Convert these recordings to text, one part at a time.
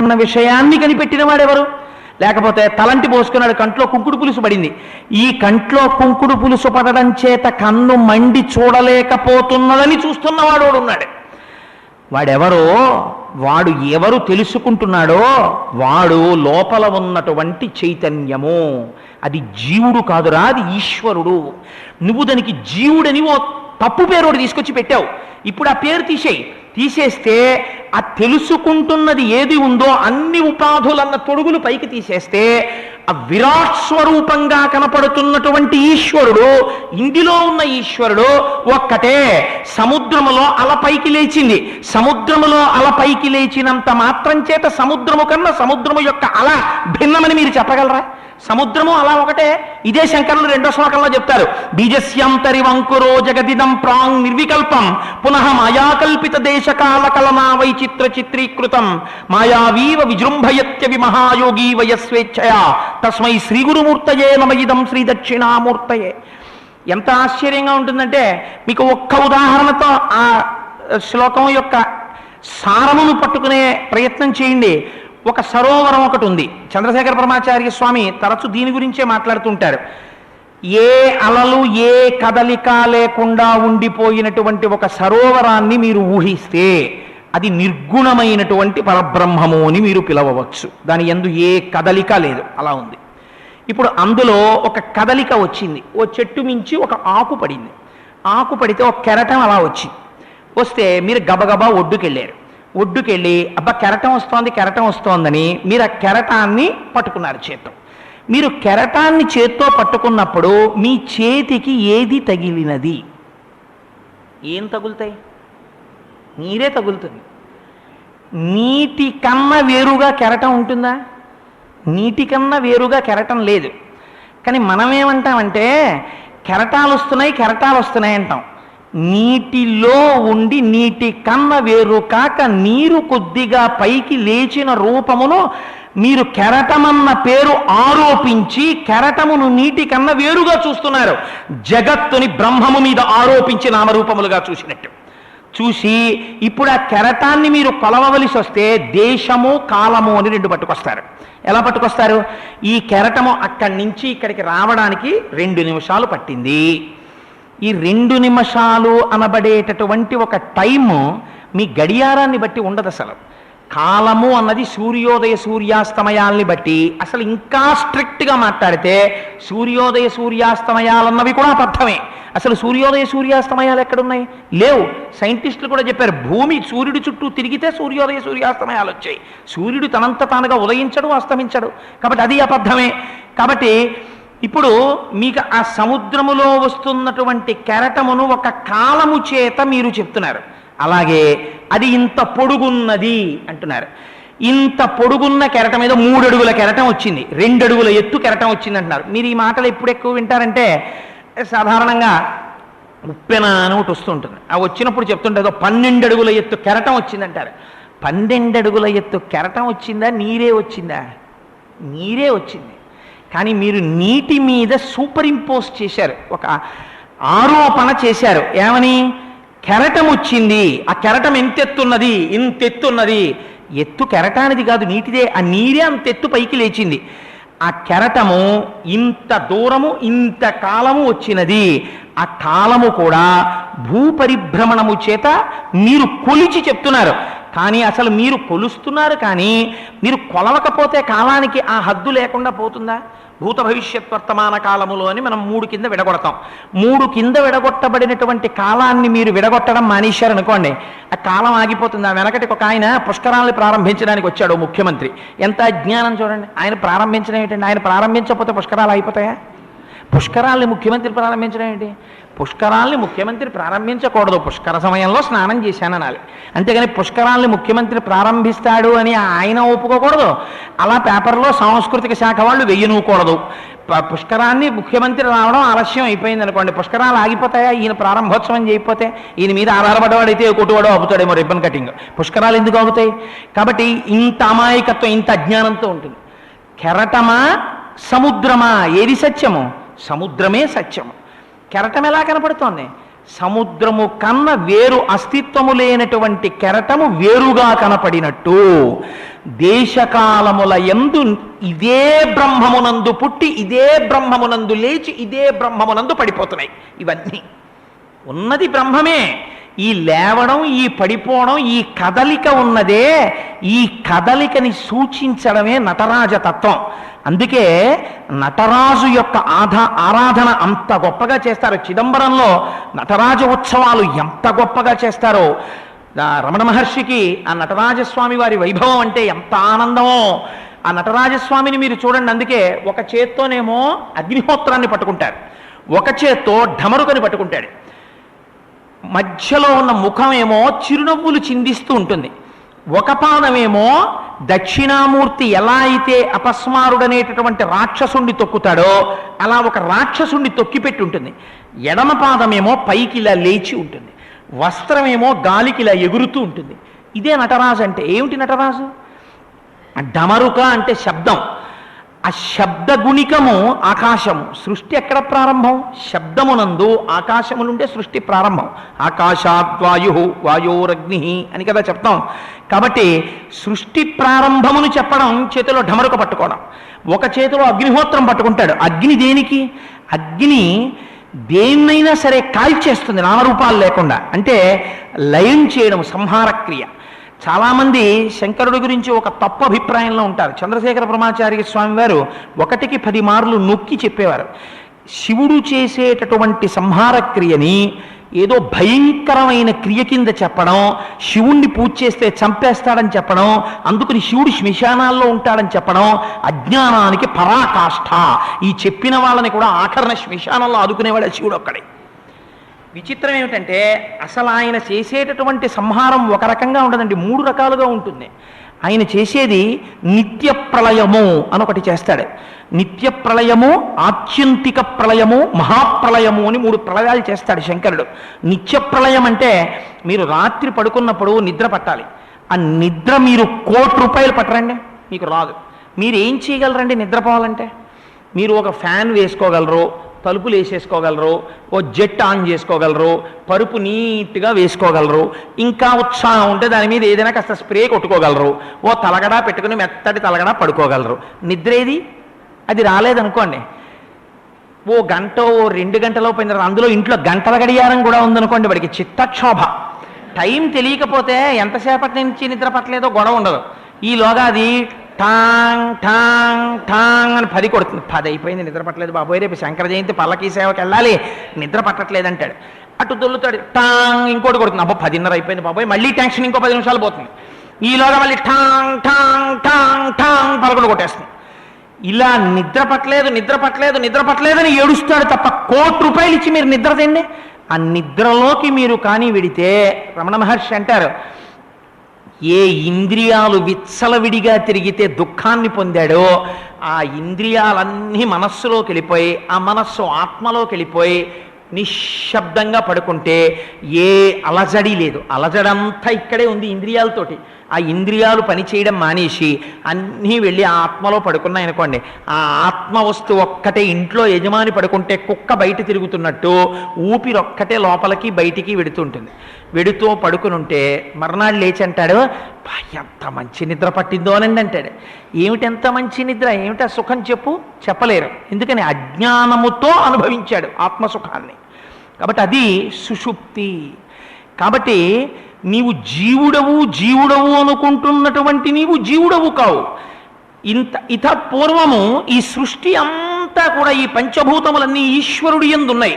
అన్న విషయాన్ని కనిపెట్టిన వాడెవరు? లేకపోతే తలంటి పోసుకున్నాడు, కంట్లో కుంకుడు పులుసు పడింది. ఈ కంట్లో కుంకుడు పులుసు పడడం చేత కన్ను మండి చూడలేకపోతున్నదని చూస్తున్నవాడు ఉన్నాడు. వాడెవరో, వాడు ఎవరు తెలుసుకుంటున్నాడో వాడు లోపల ఉన్నటువంటి చైతన్యము. అది జీవుడు కాదురా, అది ఈశ్వరుడు. నువ్వు దానికి జీవుడని ఓ తప్పు పేరు ఒకటి తీసుకొచ్చి పెట్టావు. ఇప్పుడు ఆ పేరు తీసేస్తే ఆ తెలుసుకుంటున్నది ఏది ఉందో అన్ని ఉపాధులన్న తొడుగులు పైకి తీసేస్తే ఆ విరాట్ స్వరూపంగా కనపడుతున్నటువంటి ఈశ్వరుడు, ఇందులో ఉన్న ఈశ్వరుడు ఒక్కటే. సముద్రములో అల పైకి లేచింది. సముద్రములో అల పైకి లేచినంత మాత్రం చేత సముద్రము కన్నా సముద్రము యొక్క అల భిన్నమని మీరు చెప్పగలరా? సముద్రము అలా ఒకటే. ఇదే శంకరులు 2వ శ్లోకంలో చెప్తారు. బీజస్యంతరి వంకురో జగదిదం ప్రాంగ్ నిర్వికల్పం పునః మాయాకల్పిత దేశకాల కలనా వైచిత్ర చిత్రీకృతం మాయావీవ విజృంభయత్య విమహాయోగీ వయస్వేచ్ఛయా తస్మై శ్రీ గురుమూర్తయే నమయిదం శ్రీ దక్షిణామూర్తయే. ఎంత ఆశ్చర్యంగా ఉంటుందంటే, మీకు ఒక్క ఉదాహరణతో ఆ శ్లోకం యొక్క సారమును పట్టుకునే ప్రయత్నం చేయండి. ఒక సరోవరం ఒకటి ఉంది. చంద్రశేఖర పరమాచార్య స్వామి తరచు దీని గురించే మాట్లాడుతుంటారు. ఏ అలలు ఏ కదలిక లేకుండా ఉండిపోయినటువంటి ఒక సరోవరాన్ని మీరు ఊహిస్తే అది నిర్గుణమైనటువంటి పరబ్రహ్మము అని మీరు పిలవవచ్చు. దాని యందు ఏ కదలిక లేదు, అలా ఉంది. ఇప్పుడు అందులో ఒక కదలిక వచ్చింది. ఓ చెట్టు మించి ఒక ఆకు పడింది. ఆకు పడితే ఒక కెరటం అలా వచ్చింది. వస్తే మీరు గబగబా ఒడ్డుకెళ్ళారు. ఒడ్డుకెళ్ళి అబ్బా కెరటం వస్తోందని మీరు ఆ కెరటాన్ని పట్టుకున్నారు చేత్తో. మీరు కెరటాన్ని చేత్తో పట్టుకున్నప్పుడు మీ చేతికి ఏది తగిలినది? ఏం తగులుతాయి? నీరే తగులుతుంది. నీటి కన్నా వేరుగా కెరటం ఉంటుందా? నీటి కన్నా వేరుగా కెరటం లేదు. కానీ మనం ఏమంటామంటే కెరటాలు వస్తున్నాయి అంటాం. నీటిలో ఉండి నీటి కన్న వేరు కాక నీరు కొద్దిగా పైకి లేచిన రూపమును మీరు కెరటమన్న పేరు ఆరోపించి కెరటమును నీటి కన్న వేరుగా చూస్తున్నారు. జగత్తుని బ్రహ్మము మీద ఆరోపించి నామరూపములుగా చూసినట్టు చూసి ఇప్పుడు ఆ కెరటాన్ని మీరు కొలవవలసి వస్తే దేశము కాలము అని 2 పట్టుకొస్తారు. ఎలా పట్టుకొస్తారు? ఈ కెరటము అక్కడి నుంచి ఇక్కడికి రావడానికి 2 నిమిషాలు పట్టింది. ఈ 2 నిమిషాలు అనబడేటటువంటి ఒక టైము మీ గడియారాన్ని బట్టి ఉండదు. అసలు కాలము అన్నది సూర్యోదయ సూర్యాస్తమయాల్ని బట్టి. అసలు ఇంకా స్ట్రిక్ట్గా మాట్లాడితే సూర్యోదయ సూర్యాస్తమయాలన్నవి కూడా అబద్ధమే. అసలు సూర్యోదయ సూర్యాస్తమయాలు ఎక్కడున్నాయి? లేవు. సైంటిస్టులు కూడా చెప్పారు, భూమి సూర్యుడి చుట్టూ తిరిగితే సూర్యోదయ సూర్యాస్తమయాలు వచ్చాయి. సూర్యుడు తనంత తానుగా ఉదయించడు, అస్తమించడు. కాబట్టి అది అబద్ధమే. కాబట్టి ఇప్పుడు మీకు ఆ సముద్రములో వస్తున్నటువంటి కెరటమును ఒక కాలము చేత మీరు చెప్తున్నారు. అలాగే అది ఇంత పొడుగున్నది అంటున్నారు. ఇంత పొడుగున్న కెరటం మీద 3 అడుగుల కెరటం వచ్చింది, 2 అడుగుల ఎత్తు కెరటం వచ్చింది అంటున్నారు. మీరు ఈ మాటలు ఎప్పుడు ఎక్కువ వింటారంటే, సాధారణంగా ఉప్పెన అని ఒకటి వస్తుంటుంది. ఆ వచ్చినప్పుడు చెప్తుంటే 12 అడుగుల ఎత్తు కెరటం వచ్చిందంటారు. 12 అడుగుల ఎత్తు కెరటం వచ్చిందా? నీరే వచ్చిందా? నీరే వచ్చింది. కానీ మీరు నీటి మీద సూపర్ ఇంపోజ్ చేశారు, ఒక ఆరోపణ చేశారు. ఏమని? కెరటం వచ్చింది. ఆ కెరటం ఎంతెత్తున్నది? ఇంతెత్తున్నది. ఎత్తు కెరటానిది కాదు, నీటిదే. ఆ నీరే అంతెత్తు పైకి లేచింది. ఆ కెరటము ఇంత దూరము ఇంత కాలము వచ్చినది. ఆ కాలము కూడా భూపరిభ్రమణము చేత మీరు కొలిచి చెప్తున్నారు. కానీ అసలు మీరు కొలుస్తున్నారు, కానీ మీరు కొలవకపోతే కాలానికి ఆ హద్దు లేకుండా పోతుందా? భూత భవిష్యత్ వర్తమాన కాలములో అని మనం 3 కింద విడగొడతాం. 3 కింద విడగొట్టబడినటువంటి కాలాన్ని మీరు విడగొట్టడం మానేశారనుకోండి, ఆ కాలం ఆగిపోతుంది. ఆ వెనకటికి ఒక ఆయన పుష్కరాలను ప్రారంభించడానికి వచ్చాడు, ముఖ్యమంత్రి. ఎంత అజ్ఞానం చూడండి. ఆయన ప్రారంభించడం ఏంటండి? ఆయన ప్రారంభించకపోతే పుష్కరాలు అయిపోతాయా? పుష్కరాల్ని ముఖ్యమంత్రి ప్రారంభించడం ఏంటి? పుష్కరాల్ని ముఖ్యమంత్రి ప్రారంభించకూడదు. పుష్కర సమయంలో స్నానం చేశాననాలి. అంతేగాని పుష్కరాల్ని ముఖ్యమంత్రి ప్రారంభిస్తాడు అని ఆయన ఒప్పుకోకూడదు. అలా పేపర్లో సాంస్కృతిక శాఖ వాళ్ళు వెయ్యనూకూడదు. పుష్కరాన్ని ముఖ్యమంత్రి రావడం ఆలస్యం అయిపోయింది అనుకోండి, పుష్కరాలు ఆగిపోతాయా? ఈయన ప్రారంభోత్సవం చేయకపోతే ఈయన మీద ఆధారపడ్డవాడైతే కొట్టువాడో ఆపుతాడేమో రిబ్బన్ కటింగ్. పుష్కరాలు ఎందుకు ఆగుతాయి? కాబట్టి ఇంత అమాయకత్వం, ఇంత అజ్ఞానంతో ఉంటుంది. కెరటమా సముద్రమా? ఏది సత్యము? సముద్రమే సత్యము. కెరటం ఎలా కనపడుతోంది? సముద్రము కన్న వేరు అస్తిత్వము లేనటువంటి కెరటము వేరుగా కనపడినట్టు దేశకాలముల యందు ఇదే బ్రహ్మమునందు పుట్టి ఇదే బ్రహ్మమునందు లేచి ఇదే బ్రహ్మమునందు పడిపోతున్నాయి. ఇవన్నీ ఉన్నది బ్రహ్మమే. ఈ లేవడం, ఈ పడిపోవడం, ఈ కదలిక ఉన్నదే, ఈ కదలికని సూచించడమే నటరాజ తత్వం. అందుకే నటరాజు యొక్క ఆరాధన అంత గొప్పగా చేస్తారు. చిదంబరంలో నటరాజ ఉత్సవాలు ఎంత గొప్పగా చేస్తారో, రమణ మహర్షికి ఆ నటరాజస్వామి వారి వైభవం అంటే ఎంత ఆనందమో. ఆ నటరాజస్వామిని మీరు చూడండి. అందుకే ఒక చేత్తోనేమో అగ్నిహోత్రాన్ని పట్టుకుంటారు, ఒక చేత్తో ఢమరుకని పట్టుకుంటాడు. మధ్యలో ఉన్న ముఖమేమో చిరునవ్వులు చిందిస్తూ ఉంటుంది. ఒక పాదమేమో దక్షిణామూర్తి ఎలా అయితే అపస్మారుడనేటటువంటి రాక్షసుండి తొక్కుతాడో అలా ఒక రాక్షసుండి తొక్కిపెట్టి ఉంటుంది. ఎడమ పాదమేమో పైకి ఇలా లేచి ఉంటుంది, వస్త్రమేమో గాలికి ఇలా ఎగురుతూ ఉంటుంది. ఇదే నటరాజు అంటే. ఏమిటి నటరాజు? డమరుక అంటే శబ్దం. ఆ శబ్ద గుణికము ఆకాశము. సృష్టి ఎక్కడ ప్రారంభం? శబ్దమునందు ఆకాశము నుండే సృష్టి ప్రారంభం. ఆకాశాద్వాయు వాయోరగ్ని అని కదా చెప్తాం. కాబట్టి సృష్టి ప్రారంభమును చెప్పడం చేతిలో ఢమరుక పట్టుకోవడం. ఒక చేతిలో అగ్నిహోత్రం పట్టుకుంటాడు. అగ్ని దేనికి? అగ్ని దేన్నైనా సరే కాల్చేస్తుంది నామరూపాలు లేకుండా. అంటే లయం చేయడం, సంహార క్రియ. చాలామంది శంకరుడి గురించి ఒక తప్పు అభిప్రాయంలో ఉంటారు. చంద్రశేఖర బ్రహ్మచారి స్వామి వారు 1కి 10 మార్లు నొక్కి చెప్పేవారు. శివుడు చేసేటటువంటి సంహార క్రియని ఏదో భయంకరమైన క్రియ కింద చెప్పడం, శివుణ్ణి పూజ చేస్తే చంపేస్తాడని చెప్పడం, అందుకని శివుడు శ్మశానాల్లో ఉంటాడని చెప్పడం అజ్ఞానానికి పరాకాష్ఠ. ఈ చెప్పిన వాళ్ళని కూడా ఆఖరణ శ్మశానంలో ఆదుకునేవాడు శివుడు ఒక్కడే. విచిత్రం ఏమిటంటే అసలు ఆయన చేసేటటువంటి సంహారం ఒక రకంగా ఉండదండి, 3 రకాలుగా ఉంటుంది. ఆయన చేసేది నిత్య ప్రళయము అని ఒకటి చేస్తాడు. నిత్య ప్రళయము, ఆత్యంతిక ప్రళయము, మహాప్రళయము అని 3 ప్రళయాలు చేస్తాడు శంకరుడు. నిత్య ప్రళయం అంటే మీరు రాత్రి పడుకున్నప్పుడు నిద్ర పట్టాలి. ఆ నిద్ర మీరు ₹1,00,00,000 పట్టరండి, మీకు రాదు. మీరు ఏం చేయగలరండి నిద్రపోవాలంటే? మీరు ఒక ఫ్యాన్ వేసుకోగలరు, తలుపులు వేసేసుకోగలరు, ఓ జెట్ ఆన్ చేసుకోగలరు, పరుపు నీట్గా వేసుకోగలరు, ఇంకా ఉత్సాహం ఉంటే దాని మీద ఏదైనా కాస్త స్ప్రే కొట్టుకోగలరు, ఓ తలగడా పెట్టుకుని మెత్తటి తలగడా పడుకోగలరు. నిద్ర ఏది? అది రాలేదనుకోండి, ఓ గంట ఓ 2 గంటలో పోయిన అందులో ఇంట్లో గంటల గడియారం కూడా ఉందనుకోండి, వాడికి చిత్తక్షోభ. టైం తెలియకపోతే ఎంతసేపటి నుంచి నిద్ర పట్టలేదో గొడవ ఉండదు. ఈలోగా అది టాంగ్ టాంగ్ టాంగ్ అని 10 కొడుతుంది. 10 అయిపోయింది, నిద్ర పట్టలేదు బాబోయ్, రేపు శంకర జయంతి పల్లకీ సేవకి వెళ్ళాలి, నిద్ర పట్టట్లేదు అంటాడు. అటు దొల్లుతాడు, టాంగ్ ఇంకోటి కొడుతుంది, అబ్బో 10:30 అయిపోయింది బాబోయ్, మళ్ళీ టెన్షన్ ఇంకో 10 నిమిషాలు పోతుంది. ఈలోగా మళ్ళీ టాంగ్ టాంగ్ టాంగ్ టాంగ్ 11 కొట్టేస్తుంది. ఇలా నిద్ర పట్టలేదు నిద్ర పట్టలేదు నిద్ర పట్టలేదని ఏడుస్తాడు తప్ప ₹1,00,00,000 ఇచ్చి మీరు నిద్ర తిండి. ఆ నిద్రలోకి మీరు కానీ విడితే రమణ మహర్షి అంటారు, ఏ ఇంద్రియాలు విచ్చలవిడిగా తిరిగితే దుఃఖాన్ని పొందాడో ఆ ఇంద్రియాలన్నీ మనస్సులోకి వెళ్ళిపోయి, ఆ మనస్సు ఆత్మలోకి వెళ్ళిపోయి నిశ్శబ్దంగా పడుకుంటే ఏ అలజడి లేదు. అలజడంతా ఇక్కడే ఉంది ఇంద్రియాలతోటి. ఆ ఇంద్రియాలు పనిచేయడం మానేసి అన్నీ వెళ్ళి ఆ ఆత్మలో పడుకున్నాయనుకోండి, ఆ ఆత్మ వస్తువు ఒక్కటే ఇంట్లో యజమాని పడుకుంటే కుక్క బయట తిరుగుతున్నట్టు ఊపిరొక్కటే లోపలికి బయటికి వెడుతుంటుంది. వెడుతూ పడుకుని ఉంటే మర్నాడు లేచి అంటాడు, ఎంత మంచి నిద్ర పట్టిందో అనండి అంటాడు. ఏమిటెంత మంచి నిద్ర, ఏమిటా సుఖం చెప్పు? చెప్పలేరు. ఎందుకని? అజ్ఞానముతో అనుభవించాడు ఆత్మసుఖాన్ని. కాబట్టి అది సుషుప్తి. కాబట్టి నీవు జీవుడవు అనుకుంటున్నటువంటి నీవు జీవుడవు కావు. ఇత పూర్వము ఈ సృష్టి అంతా కూడా ఈ పంచభూతములన్నీ ఈశ్వరుడి యందు ఉన్నాయి.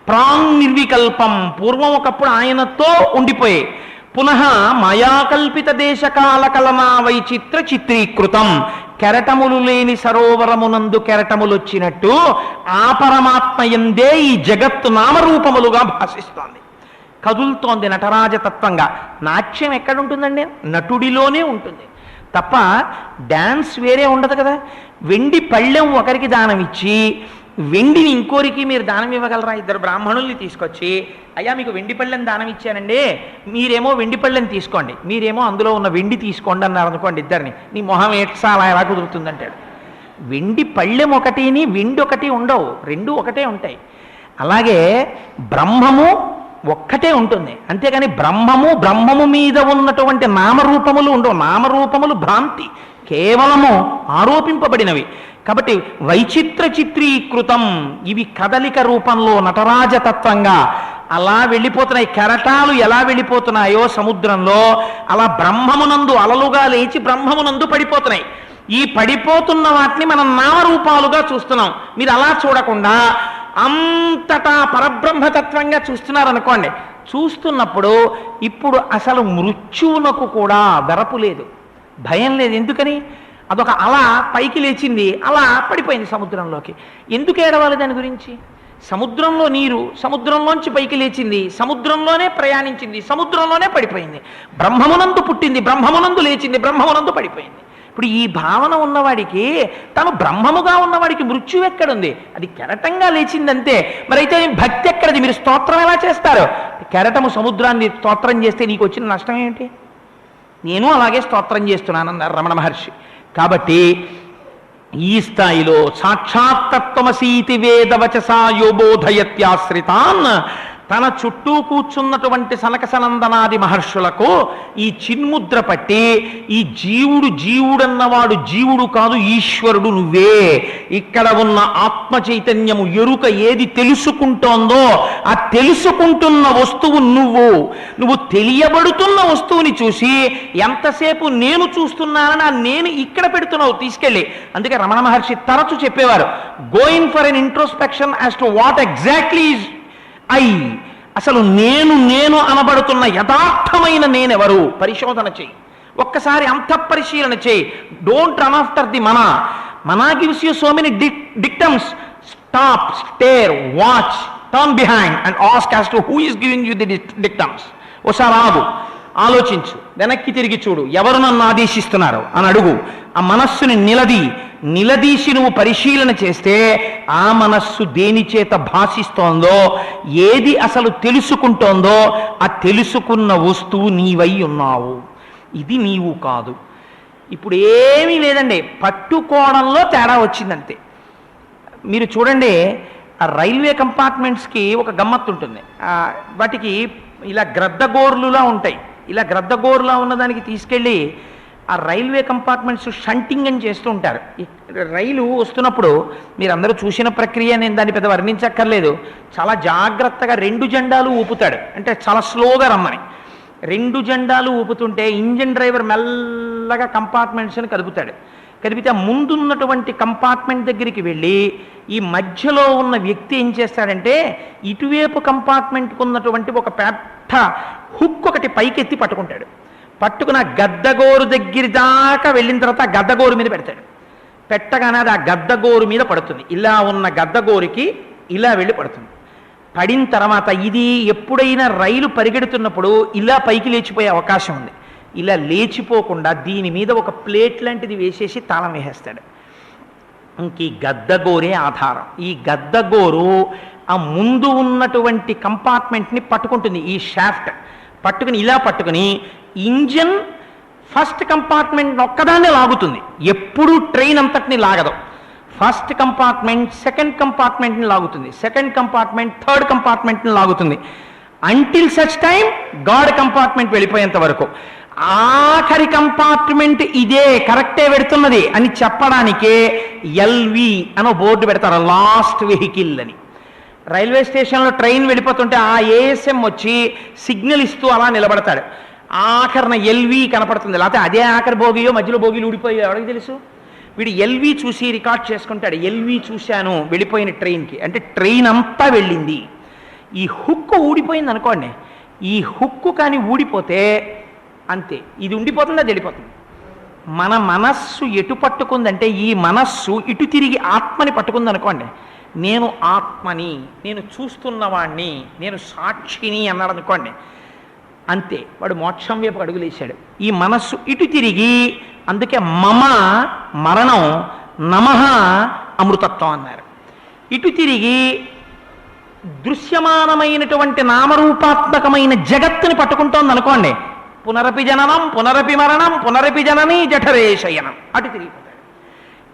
ప్రాంగ్ నిర్వికల్పం, పూర్వం ఒకప్పుడు ఆయనతో ఉండిపోయే. పునః మాయాకల్పిత దేశకాల కలనా వైచిత్ర చిత్రీకృతం, కెరటములు లేని సరోవరమునందు కెరటములొచ్చినట్టు ఆ పరమాత్మ యందే ఈ జగత్తు నామరూపములుగా భాషిస్తోంది, కదులుతోంది నటరాజతత్వంగా. నాట్యం ఎక్కడుంటుందండి? నటుడిలోనే ఉంటుంది తప్ప డ్యాన్స్ వేరే ఉండదు కదా. వెండి పళ్ళెం ఒకరికి దానం ఇచ్చి వెండిని ఇంకోరికి మీరు దానం ఇవ్వగలరా? 2 బ్రాహ్మణుల్ని తీసుకొచ్చి, అయ్యా మీకు వెండి పళ్ళెం దానం ఇచ్చానండి, మీరేమో వెండి పళ్ళెం తీసుకోండి, మీరేమో అందులో ఉన్న వెండి తీసుకోండి అన్నారు అనుకోండి, ఇద్దరిని, నీ మొహం ఏడ్చాలా ఎలా కుదురుతుందంటాడు. వెండి పళ్ళెం ఒకటిని వెండి ఒకటి ఉండవు, 2 ఒకటే ఉంటాయి. అలాగే బ్రహ్మము ఒక్కటే ఉంటుంది. అంతేగాని బ్రహ్మము మీద ఉన్నటువంటి నామరూపములు ఉండవు. నామరూపములు భ్రాంతి, కేవలము ఆరోపింపబడినవి. కాబట్టి వైచిత్ర చిత్రీకృతం, ఇవి కదలిక రూపంలో నటరాజతత్వంగా అలా వెళ్ళిపోతున్నాయి. కెరటాలు ఎలా వెళ్ళిపోతున్నాయో సముద్రంలో, అలా బ్రహ్మమునందు అలలుగా లేచి బ్రహ్మమునందు పడిపోతున్నాయి. ఈ పడిపోతున్న వాటిని మనం నామరూపాలుగా చూస్తున్నాం. మీరు అలా చూడకుండా అంతటా పరబ్రహ్మతత్వంగా చూస్తున్నారనుకోండి. చూస్తున్నప్పుడు ఇప్పుడు అసలు మృత్యువునకు కూడా వెరపు లేదు, భయం లేదు. ఎందుకని? అదొక అల పైకి లేచింది, అలా పడిపోయింది సముద్రంలోకి. ఎందుకు ఏడవాలి దాని గురించి? సముద్రంలో నీరు సముద్రంలోంచి పైకి లేచింది, సముద్రంలోనే ప్రయాణించింది, సముద్రంలోనే పడిపోయింది. బ్రహ్మమునందు పుట్టింది, బ్రహ్మమునందు లేచింది, బ్రహ్మమునందు పడిపోయింది. ఇప్పుడు ఈ భావన ఉన్నవాడికి, తను బ్రహ్మముగా ఉన్నవాడికి మృత్యు ఎక్కడుంది? అది కెరటంగా లేచిందంతే. మరి అయితే భక్తి ఎక్కడది? మీరు స్తోత్రం ఎలా చేస్తారు? కెరటము సముద్రాన్ని స్తోత్రం చేస్తే నీకు వచ్చిన నష్టం ఏమిటి? నేను అలాగే స్తోత్రం చేస్తున్నానన్నారు రమణ మహర్షి. కాబట్టి ఈ స్థాయిలో సాక్షాత్తత్వమసీతి వేదవచసా యోబోధయత్యాశ్రితాన్, తన చుట్టూ కూర్చున్నటువంటి సనక సనందనాది మహర్షులకు ఈ చిన్ముద్ర పట్టి, ఈ జీవుడన్నవాడు జీవుడు కాదు, ఈశ్వరుడు నువ్వే. ఇక్కడ ఉన్న ఆత్మ చైతన్యము ఎరుక ఏది తెలుసుకుంటోందో ఆ తెలుసుకుంటున్న వస్తువు నువ్వు తెలియబడుతున్న వస్తువుని చూసి ఎంతసేపు నేను చూస్తున్నానని ఆ నేను ఇక్కడ పెడుతున్నావు తీసుకెళ్ళి. అందుకే రమణ మహర్షి తరచు చెప్పేవారు, going for an introspection as to what exactly is అసలు నేను అనబడుతున్న యథార్థమైన నేనెవరు పరిశోధన చేయి. ఒక్కసారి అంతఃపరిశీలన చేయి. Don't run after the man gives you so many dictums. Stop, stare, watch, turn behind and ask as to who is giving you the dictums. ఒకసారి ఆగు, ఆలోచించు, వెనక్కి తిరిగి చూడు, ఎవరు నన్ను ఆదేశిస్తున్నారు అని అడుగు. ఆ మనస్సుని నిలదీసి నువ్వు పరిశీలన చేస్తే ఆ మనస్సు దేని చేత భాషిస్తోందో, ఏది అసలు తెలుసుకుంటోందో ఆ తెలుసుకున్న వస్తువు నీవై ఉన్నావు. ఇది నీవు కాదు. ఇప్పుడు ఏమీ లేదండి, పట్టుకోవడంలో తేడా వచ్చిందంతే. మీరు చూడండి, ఆ రైల్వే కంపార్ట్మెంట్స్కి ఒక గమ్మత్తు ఉంటుంది. వాటికి ఇలా గ్రద్దగోర్లులా ఉంటాయి. ఇలా గ్రద్దగోరులా ఉన్నదానికి తీసుకెళ్ళి ఆ రైల్వే కంపార్ట్మెంట్స్ షంటింగ్ అని చేస్తూ ఉంటారు. రైలు వస్తున్నప్పుడు మీరు అందరూ చూసిన ప్రక్రియ, నేను దాన్ని పెద్ద వర్ణించక్కర్లేదు. చాలా జాగ్రత్తగా 2 జెండాలు ఊపుతాడు, అంటే చాలా స్లోగా రమ్మని. 2 జెండాలు ఊపుతుంటే ఇంజిన్ డ్రైవర్ మెల్లగా కంపార్ట్మెంట్స్ని కదుపుతాడు. కదిపితే ముందున్నటువంటి కంపార్ట్మెంట్ దగ్గరికి వెళ్ళి ఈ మధ్యలో ఉన్న వ్యక్తి ఏం చేస్తాడంటే ఇటువైపు కంపార్ట్మెంట్కి ఉన్నటువంటి ఒక పెద్ద హుక్ ఒకటి పైకెత్తి పట్టుకుంటాడు. పట్టుకున్న గద్దగోరు దగ్గర దాకా వెళ్ళిన తర్వాత ఆ గద్దగోరు మీద పెడతాడు. పెట్టగానే అది ఆ గద్దగోరు మీద పడుతుంది. ఇలా ఉన్న గద్దగోరుకి ఇలా వెళ్ళి పడుతుంది. పడిన తర్వాత ఇది ఎప్పుడైనా రైలు పరిగెడుతున్నప్పుడు ఇలా పైకి లేచిపోయే అవకాశం ఉంది. ఇలా లేచిపోకుండా దీని మీద ఒక ప్లేట్ లాంటిది వేసేసి తాళం వేసేస్తాడు. ఇంక ఈ గద్దగోరే ఆధారం. ఈ గద్దగోరు ఆ ముందు ఉన్నటువంటి కంపార్ట్మెంట్ని పట్టుకుంటుంది. ఈ షాఫ్ట్ పట్టుకుని ఇలా పట్టుకుని ఇంజిన్ ఫస్ట్ కంపార్ట్మెంట్ ఒక్కదాన్నే లాగుతుంది. ఎప్పుడు ట్రైన్ అంతటిని లాగదు. ఫస్ట్ కంపార్ట్మెంట్ సెకండ్ కంపార్ట్మెంట్ని లాగుతుంది, సెకండ్ కంపార్ట్మెంట్ థర్డ్ కంపార్ట్మెంట్ని లాగుతుంది. Until such time guard compartment వెళ్ళిపోయేంత వరకు. ఆఖరి కంపార్ట్మెంట్ ఇదే కరెక్టే పెడుతున్నది అని చెప్పడానికే ఎల్వి అని బోర్డు పెడతారు, లాస్ట్ వెహికల్ అని. రైల్వే స్టేషన్లో ట్రైన్ వెళ్ళిపోతుంటే ఆ ఏఎస్ఎం వచ్చి సిగ్నల్ ఇస్తూ అలా నిలబడతాడు. ఆఖరిన ఎల్వి కనపడుతుంది, లేకపోతే అదే ఆఖరి భోగియో మధ్యలో భోగిలు ఊడిపోయో ఎవరికి తెలుసు. వీడు ఎల్వి చూసి రికార్డ్ చేసుకుంటాడు, ఎల్వి చూశాను వెళ్ళిపోయిన ట్రైన్కి, అంటే ట్రైన్ అంతా వెళ్ళింది. ఈ హుక్కు ఊడిపోయింది అనుకోండి, ఈ హుక్కు కానీ ఊడిపోతే అంతే, ఇది ఉండిపోతుంది, అది వెళ్ళిపోతుంది. మన మనస్సు ఎటు పట్టుకుందంటే ఈ మనస్సు ఇటు తిరిగి ఆత్మని పట్టుకుంది అనుకోండి. నేను ఆత్మని, నేను చూస్తున్నవాణ్ణి, నేను సాక్షిని అన్నాడు అనుకోండి, అంతే, వాడు మోక్షం వైపు అడుగులేశాడు. ఈ మనస్సు ఇటు తిరిగి, అందుకే మమ మరణం, నమః అమృతత్వం అన్నారు. ఇటు తిరిగి దృశ్యమానమైనటువంటి నామరూపాత్మకమైన జగత్తుని పట్టుకుంటోంది అనుకోండి, పునరపి జననం పునరపి మరణం పునరపి జననీ జఠరే శయనం, అటు తిరిగిపోతాడు.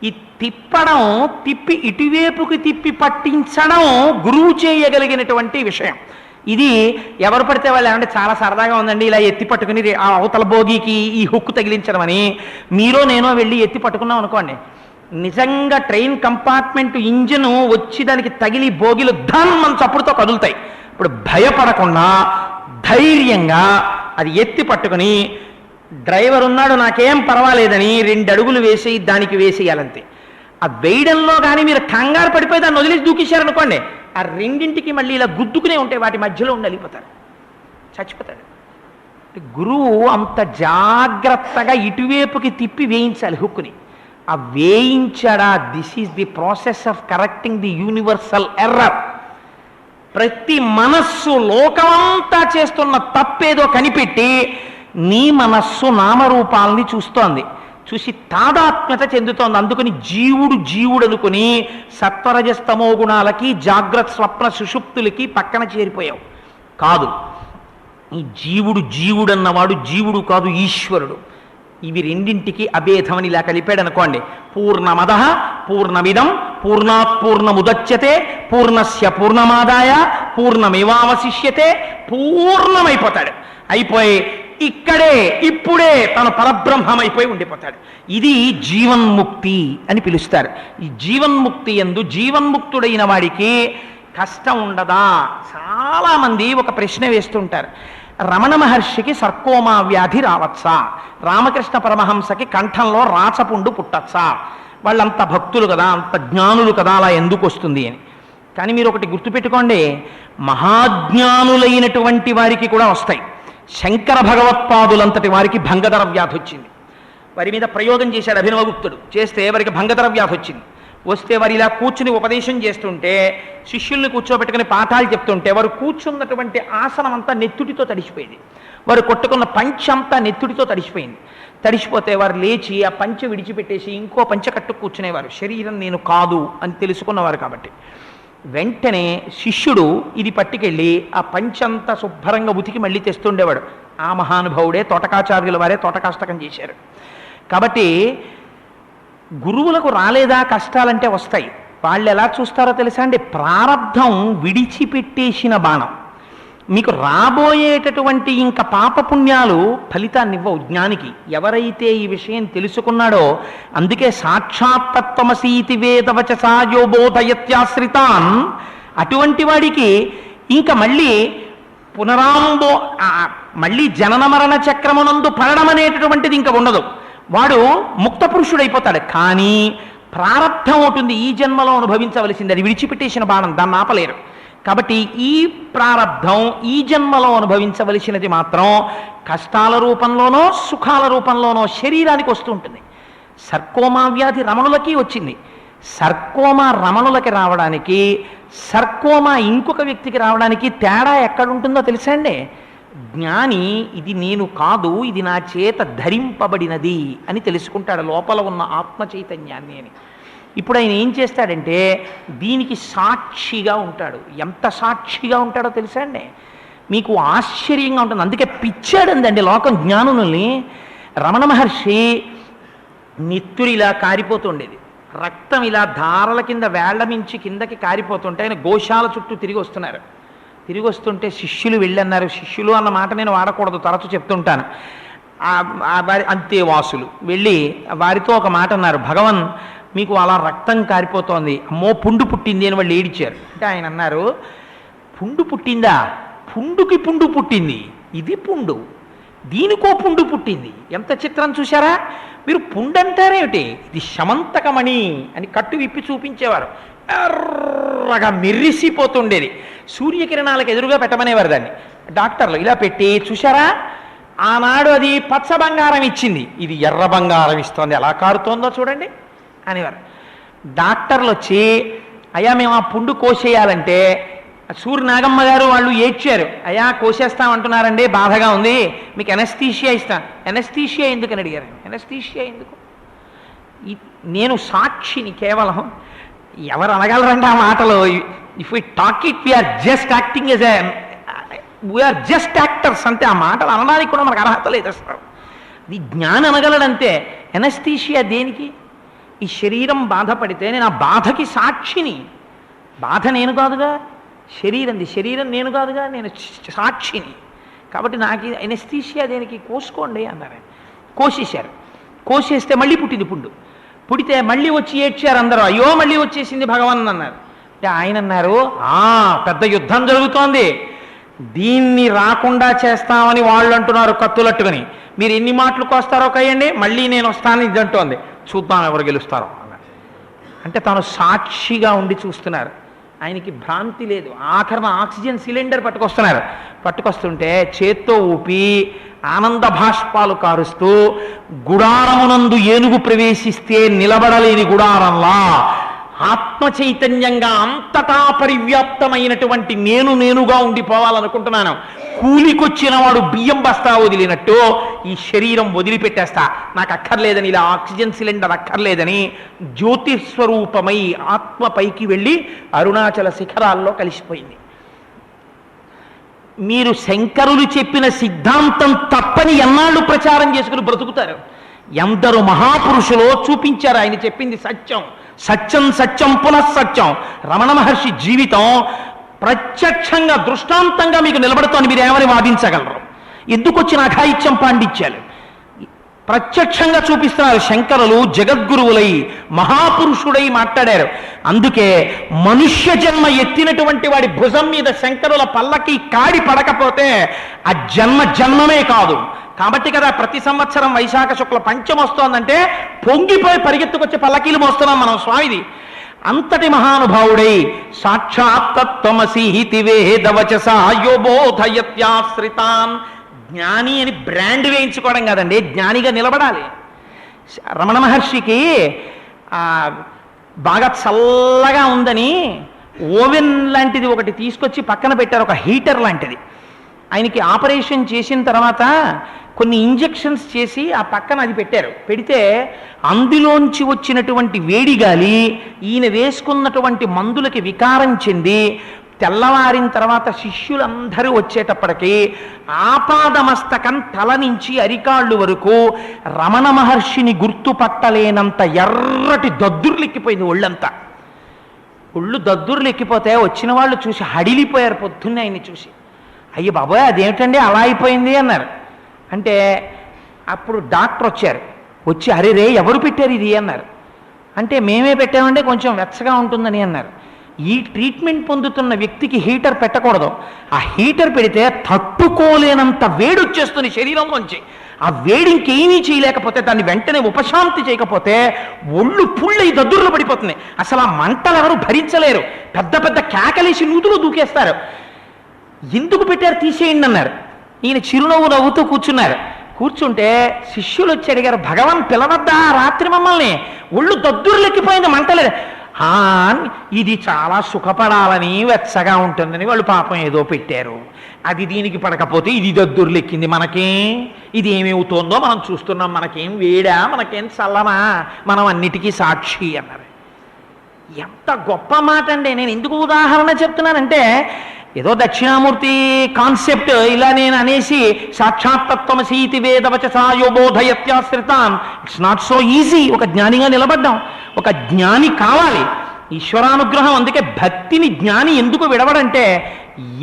ఈ తిప్పడం, తిప్పి ఇటువైపుకి తిప్పి పట్టించడం గురువు చేయగలిగినటువంటి విషయం. ఇది ఎవరు పడితే వాళ్ళు ఏమంటే చాలా సరదాగా ఉందండి ఇలా ఎత్తి పట్టుకుని ఆ అవతల భోగికి ఈ హుక్కు తగిలించడం అని మీరో నేనో వెళ్ళి ఎత్తి పట్టుకున్నాం అనుకోండి, నిజంగా ట్రైన్ కంపార్ట్మెంట్ ఇంజిన్ వచ్చి దానికి తగిలి భోగిలు ధన్ చప్పుడుతో కదులుతాయి. ఇప్పుడు భయపడకుండా ధైర్యంగా అది ఎత్తి పట్టుకుని డ్రైవర్ ఉన్నాడు నాకేం పర్వాలేదని 2 అడుగులు వేసి దానికి వేసేయాలంతే. ఆ వేయడంలో కానీ మీరు కంగారు పడిపోయి దాన్ని వదిలేసి దూకేశారనుకోండి, ఆ రెండింటికి మళ్ళీ ఇలా గుద్దుకునే ఉంటాయి, వాటి మధ్యలో ఉండలిపోతారు, చచ్చిపోతాడు. గురువు అంత జాగ్రత్తగా ఇటువైపుకి తిప్పి వేయించాలి హుక్కుని. ఆ వేయించాడా, this is the process of correcting the universal error. ప్రతి మనస్సు లోకమంతా చేస్తున్న తప్పేదో కనిపెట్టి నీ మనస్సు నామరూపాలని చూస్తోంది, చూసి తాదాత్మ్యత చెందుతోంది. అందుకని జీవుడు అనుకుని సత్వరజస్తమో గుణాలకి జాగ్రత్త స్వప్న సుషుప్తులకి పక్కన చేరిపోయావు. కాదు, ఈ జీవుడు అన్నవాడు జీవుడు కాదు, ఈశ్వరుడు. ఇవి రెండింటికి అభేదమని ఇలా కలిపాడు అనుకోండి. పూర్ణమద పూర్ణమిదం పూర్ణాత్ పూర్ణముదచ్యతే పూర్ణస్య పూర్ణమాదాయ పూర్ణమివావశిష్యతే. పూర్ణమైపోతాడు. అయిపోయి ఇక్కడే ఇప్పుడే తన పరబ్రహ్మమైపోయి ఉండిపోతాడు. ఇది జీవన్ముక్తి అని పిలుస్తారు. ఈ జీవన్ముక్తి యందు జీవన్ముక్తుడైన వాడికి కష్టం ఉండదా? చాలామంది ఒక ప్రశ్న వేస్తుంటారు, రమణ మహర్షికి సర్కోమా వ్యాధి రావచ్చా, రామకృష్ణ పరమహంసకి కంఠంలో రాచపుండు పుట్టచ్చా, వాళ్ళంత భక్తులు కదా, అంత జ్ఞానులు కదా, అలా ఎందుకు వస్తుంది అని. కానీ మీరు ఒకటి గుర్తుపెట్టుకోండి, మహాజ్ఞానులైనటువంటి వారికి కూడా వస్తాయి. శంకర భగవత్పాదులంతటి వారికి భంగధర వ్యాధి వచ్చింది. వారి మీద ప్రయోగం చేశాడు అభినవగుప్తుడు. చేస్తే వారికి భంగధర వ్యాధి వచ్చింది. వస్తే వారు ఇలా కూర్చుని ఉపదేశం చేస్తుంటే, శిష్యుల్ని కూర్చోబెట్టుకుని పాఠాలు చెప్తుంటే, వారు కూర్చున్నటువంటి ఆసనం అంతా నెత్తుటితో తడిసిపోయింది. వారు కొట్టుకున్న పంచ అంతా నెత్తుడితో తడిసిపోయింది. తడిసిపోతే వారు లేచి ఆ పంచె విడిచిపెట్టేసి ఇంకో పంచె కట్టు కూర్చునేవారు. శరీరం నేను కాదు అని తెలుసుకున్నవారు కాబట్టి. వెంటనే శిష్యుడు ఇది పట్టుకెళ్ళి ఆ పంచంతా శుభ్రంగా ఉతికి మళ్ళీ తెస్తుండేవాడు. ఆ మహానుభావుడే తోటకాచార్యుల వారే తోటకాష్టకం చేశారు. కాబట్టి గురువులకు రాలేదా కష్టాలంటే వస్తాయి. వాళ్ళు ఎలా చూస్తారో తెలుసా అండి, ప్రారబ్ధం విడిచిపెట్టేసిన బాణం. మీకు రాబోయేటటువంటి ఇంకా పాపపుణ్యాలు ఫలితాన్ని ఇవ్వవు జ్ఞానికి. ఎవరైతే ఈ విషయం తెలుసుకున్నాడో, అందుకే సాక్షాత్తత్వమసీతి వేదవచసా యో బోధయత్యాశ్రితాన్, అటువంటి వాడికి ఇంకా మళ్ళీ జనన మరణ చక్రమునందు పడడం అనేటటువంటిది ఇంకా ఉండదు. వాడు ముక్త పురుషుడైపోతాడు. కానీ ప్రారబ్ధం ఉంటుంది, ఈ జన్మలో అనుభవించవలసింది. అది విడిచిపెట్టేసిన బాణం, దాన్ని ఆపలేరు. కాబట్టి ఈ ప్రారబ్ధం ఈ జన్మలో అనుభవించవలసినది మాత్రం కష్టాల రూపంలోనో సుఖాల రూపంలోనో శరీరానికి వస్తూ ఉంటుంది. సర్కోమా వ్యాధి రమణులకి వచ్చింది. సర్కోమా రమణులకి రావడానికి, సర్కోమా ఇంకొక వ్యక్తికి రావడానికి తేడా ఎక్కడుంటుందో తెలుసా అండి? జ్ఞాని ఇది నేను కాదు, ఇది నా చేత ధరింపబడినది అని తెలుసుకుంటాడు, లోపల ఉన్న ఆత్మ చైతన్యాన్ని అని. ఇప్పుడు ఆయన ఏం చేస్తాడంటే దీనికి సాక్షిగా ఉంటాడు. ఎంత సాక్షిగా ఉంటాడో తెలుసా అండి? మీకు ఆశ్చర్యంగా ఉంటుంది. అందుకే పిచ్చాడందండి లోకం జ్ఞానుల్ని. రమణ మహర్షి నెత్తురు ఇలా కారిపోతుండేది, రక్తం ఇలా ధారల కింద వేళ్ల మించి కిందకి కారిపోతుంటే ఆయన గోశాల చుట్టూ తిరిగి వస్తున్నారు. తిరిగి వస్తుంటే శిష్యులు వెళ్ళన్నారు. శిష్యులు అన్న మాట నేను వాడకూడదు, తరచు చెప్తుంటాను. వారి అంతేవాసులు వెళ్ళి వారితో ఒక మాట అన్నారు, భగవన్ మీకు అలా రక్తం కారిపోతోంది, అమ్మో పుండు పుట్టింది అని వాళ్ళు ఏడిచారు. అంటే ఆయన అన్నారు, పుండు పుట్టిందా? పుండుకి పుండు పుట్టింది, ఇది పుండు, దీనికో పుండు పుట్టింది. ఎంత చిత్రం చూశారా? మీరు పుండు అంటారేమిటి, ఇది శమంతకమణి అని కట్టు విప్పి చూపించేవారు. ఎర్రగా మెరిసిపోతుండేది. సూర్యకిరణాలకు ఎదురుగా పెట్టమనేవారు దాన్ని డాక్టర్లు. ఇలా పెట్టి చూశారా, ఆనాడు అది పచ్చ బంగారం ఇచ్చింది, ఇది ఎర్ర బంగారం ఇస్తోంది, ఎలా కారుతోందో చూడండి అనేవారు. డాక్టర్లు వచ్చి అయ్యా మేము ఆ పుండు కోసేయాలంటే సూర్య నాగమ్మ గారు వాళ్ళు ఏడ్చారు, అయ్యా కోసేస్తామంటున్నారండి, బాధగా ఉంది, మీకు ఎనస్థీషియా ఇస్తాను. ఎనస్థీషియా ఎందుకని అడిగారు. ఎనస్థీషియా ఎందుకు? నేను సాక్షిని కేవలం. ఎవరు అనగలరండి ఆ మాటలు? If we talk it we're just acting as we're just actors అంతే. ఆ మాటలు అనడానికి కూడా మనకు అర్హత లేదు అసలు. ఇది జ్ఞానం అనగలడంతే. ఎనస్థీషియా దేనికి? ఈ శరీరం బాధపడితే నేను ఆ బాధకి సాక్షిని. బాధ నేను కాదుగా, శరీరంది, శరీరం నేను కాదుగా, నేను సాక్షిని. కాబట్టి నాకు ఎనెస్థీషియా దేనికి, కోసుకోండి అన్నారు. కోసేశారు. కోసేస్తే మళ్ళీ పుట్టింది పుండు. పుడితే మళ్ళీ వచ్చి ఏడ్చారు అందరూ, అయ్యో మళ్ళీ వచ్చేసింది భగవాన్ అన్నారు. ఆయన అన్నారు, పెద్ద యుద్ధం జరుగుతోంది, దీన్ని రాకుండా చేస్తామని వాళ్ళు అంటున్నారు కత్తులట్టుకుని, మీరు ఎన్ని మాటలు కోస్తారో కయ్యండి, మళ్ళీ నేను వస్తాను ఇది అంటోంది, చూద్దాం ఎవరు గెలుస్తారో అన్నారు. అంటే తాను సాక్షిగా ఉండి చూస్తున్నారు. ఆయనకి భ్రాంతి లేదు. ఆఖరణ ఆక్సిజన్ సిలిండర్ పట్టుకొస్తుంటే చేత్తో ఊపి ఆనంద భాష్పాలు కారుస్తూ, గుడారమునందు ఏనుగు ప్రవేశిస్తే నిలబడలేని గుడారంలా ఆత్మ చైతన్యంగా అంతటా పరివ్యాప్తమైనటువంటి నేనుగా ఉండిపోవాలనుకుంటున్నాను. కూలికొచ్చిన వాడు బియ్యం బస్తా వదిలినట్టు ఈ శరీరం వదిలిపెట్టేస్తా, నాకు అక్కర్లేదని, ఇలా ఆక్సిజన్ సిలిండర్ అక్కర్లేదని జ్యోతిస్వరూపమై ఆత్మ పైకి వెళ్ళి అరుణాచల శిఖరాల్లో కలిసిపోయింది. మీరు శంకరులు చెప్పిన సిద్ధాంతం తప్పని ఎన్నాళ్ళు ప్రచారం చేసుకుని బ్రతుకుతారు? ఎందరో మహాపురుషులో చూపించారు ఆయన చెప్పింది సత్యం, సత్యం సత్యం పునఃసత్యం. రమణ మహర్షి జీవితం ప్రత్యక్షంగా దృష్టాంతంగా మీకు నిలబడుతోంది. మీరు ఏమని వాదించగలరు? ఎందుకు వచ్చిన అఘాయిత్యం పాండిత్యాలు ప్రత్యక్షంగా చూపిస్తున్నారు. శంకరులు జగద్గురువులై మహాపురుషుడై మాట్లాడారు. అందుకే మనుష్య జన్మ ఎత్తినటువంటి వాడి భుజం మీద శంకరుల పల్లకి కాడి పడకపోతే ఆ జన్మమే కాదు. కాబట్టి కదా ప్రతి సంవత్సరం వైశాఖ శుక్ల పంచం వస్తోందంటే పొంగిపోయి పరిగెత్తుకొచ్చి పల్లకీలు మోస్తున్నాం మనం స్వామిది. అంతటి మహానుభావుడై సాక్షాత్తత్వమసీతి వేదవచసా యోబోధయత్యాశ్రితాన్. జ్ఞాని అని బ్రాండ్ వేయించుకోవడం కాదండి, జ్ఞానిగా నిలబడాలి. రమణ మహర్షికి బాగా చల్లగా ఉందని ఓవెన్ లాంటిది ఒకటి తీసుకొచ్చి పక్కన పెట్టారు, ఒక హీటర్ లాంటిది. ఆయనకి ఆపరేషన్ చేసిన తర్వాత కొన్ని ఇంజెక్షన్స్ చేసి ఆ పక్కన అది పెట్టారు. పెడితే అందులోంచి వచ్చినటువంటి వేడి గాలి ఈయన వేసుకున్నటువంటి మందులకి వికారం చెంది తెల్లవారిన తర్వాత శిష్యులందరూ వచ్చేటప్పటికి ఆపాదమస్తకం తల నుంచి అరికాళ్ళు వరకు రమణ మహర్షిని గుర్తుపట్టలేనంత ఎర్రటి దద్దుర్లెక్కిపోయింది ఒళ్ళంతా. ఒళ్ళు దద్దుర్లెక్కిపోతే వచ్చిన వాళ్ళు చూసి హడిలిపోయారు పొద్దున్నే ఆయన్ని చూసి. అయ్యి బాబోయ్ అదేమిటండి అలా అయిపోయింది అన్నారు. అంటే అప్పుడు డాక్టర్ వచ్చి అరే రే ఎవరు పెట్టారు ఇది అన్నారు. అంటే మేమే పెట్టామంటే కొంచెం వెచ్చగా ఉంటుందని అన్నారు. ఈ ట్రీట్మెంట్ పొందుతున్న వ్యక్తికి హీటర్ పెట్టకూడదు. ఆ హీటర్ పెడితే తట్టుకోలేనంత వేడి వచ్చేస్తుంది శరీరంలోంచి. ఆ వేడి ఇంకేమీ చేయలేకపోతే, దాన్ని వెంటనే ఉపశాంతి చేయకపోతే ఒళ్ళు పుళ్ళి దద్దుర్లు పడిపోతుంది. అసలు ఆ మంటలు ఎవరు భరించలేరు. పెద్ద పెద్ద కేకలేసి నూతులు దూకేస్తారు. ఎందుకు పెట్టారు తీసేయండి అన్నారు. ఈయన చిరునవ్వు నవ్వుతూ కూర్చున్నారు. కూర్చుంటే శిష్యులు వచ్చి అడిగారు, భగవాన్ పిలవద్దా రాత్రి మమ్మల్ని? ఒళ్ళు దద్దుర్లెక్కిపోయింది, మంటలేదు. ఇది చాలా సుఖపడాలని వెచ్చగా ఉంటుందని వాళ్ళు పాపం ఏదో పెట్టారు. అది దీనికి పడకపోతే ఇది దద్దుర్లెక్కింది, మనకేం ఇది ఏమవుతోందో మనం చూస్తున్నాం, మనకేం వేడా మనకేం చల్లమా, మనం అన్నిటికీ సాక్షి అన్నారు. ఎంత గొప్ప మాట అండి. నేను ఎందుకు ఉదాహరణ చెప్తున్నానంటే, ఏదో దక్షిణామూర్తి కాన్సెప్ట్ ఇలా నేను అనేసి సాక్షాత్తత్వమసీతి వేదవచసా యోబోధయత్యాశ్రితాన్, ఇట్స్ నాట్ సో ఈజీ. ఒక జ్ఞానిగా నిలబడ్డాం. ఒక జ్ఞాని కావాలి, ఈశ్వరానుగ్రహం. అందుకే భక్తిని జ్ఞాని ఎందుకు విడవడంటే,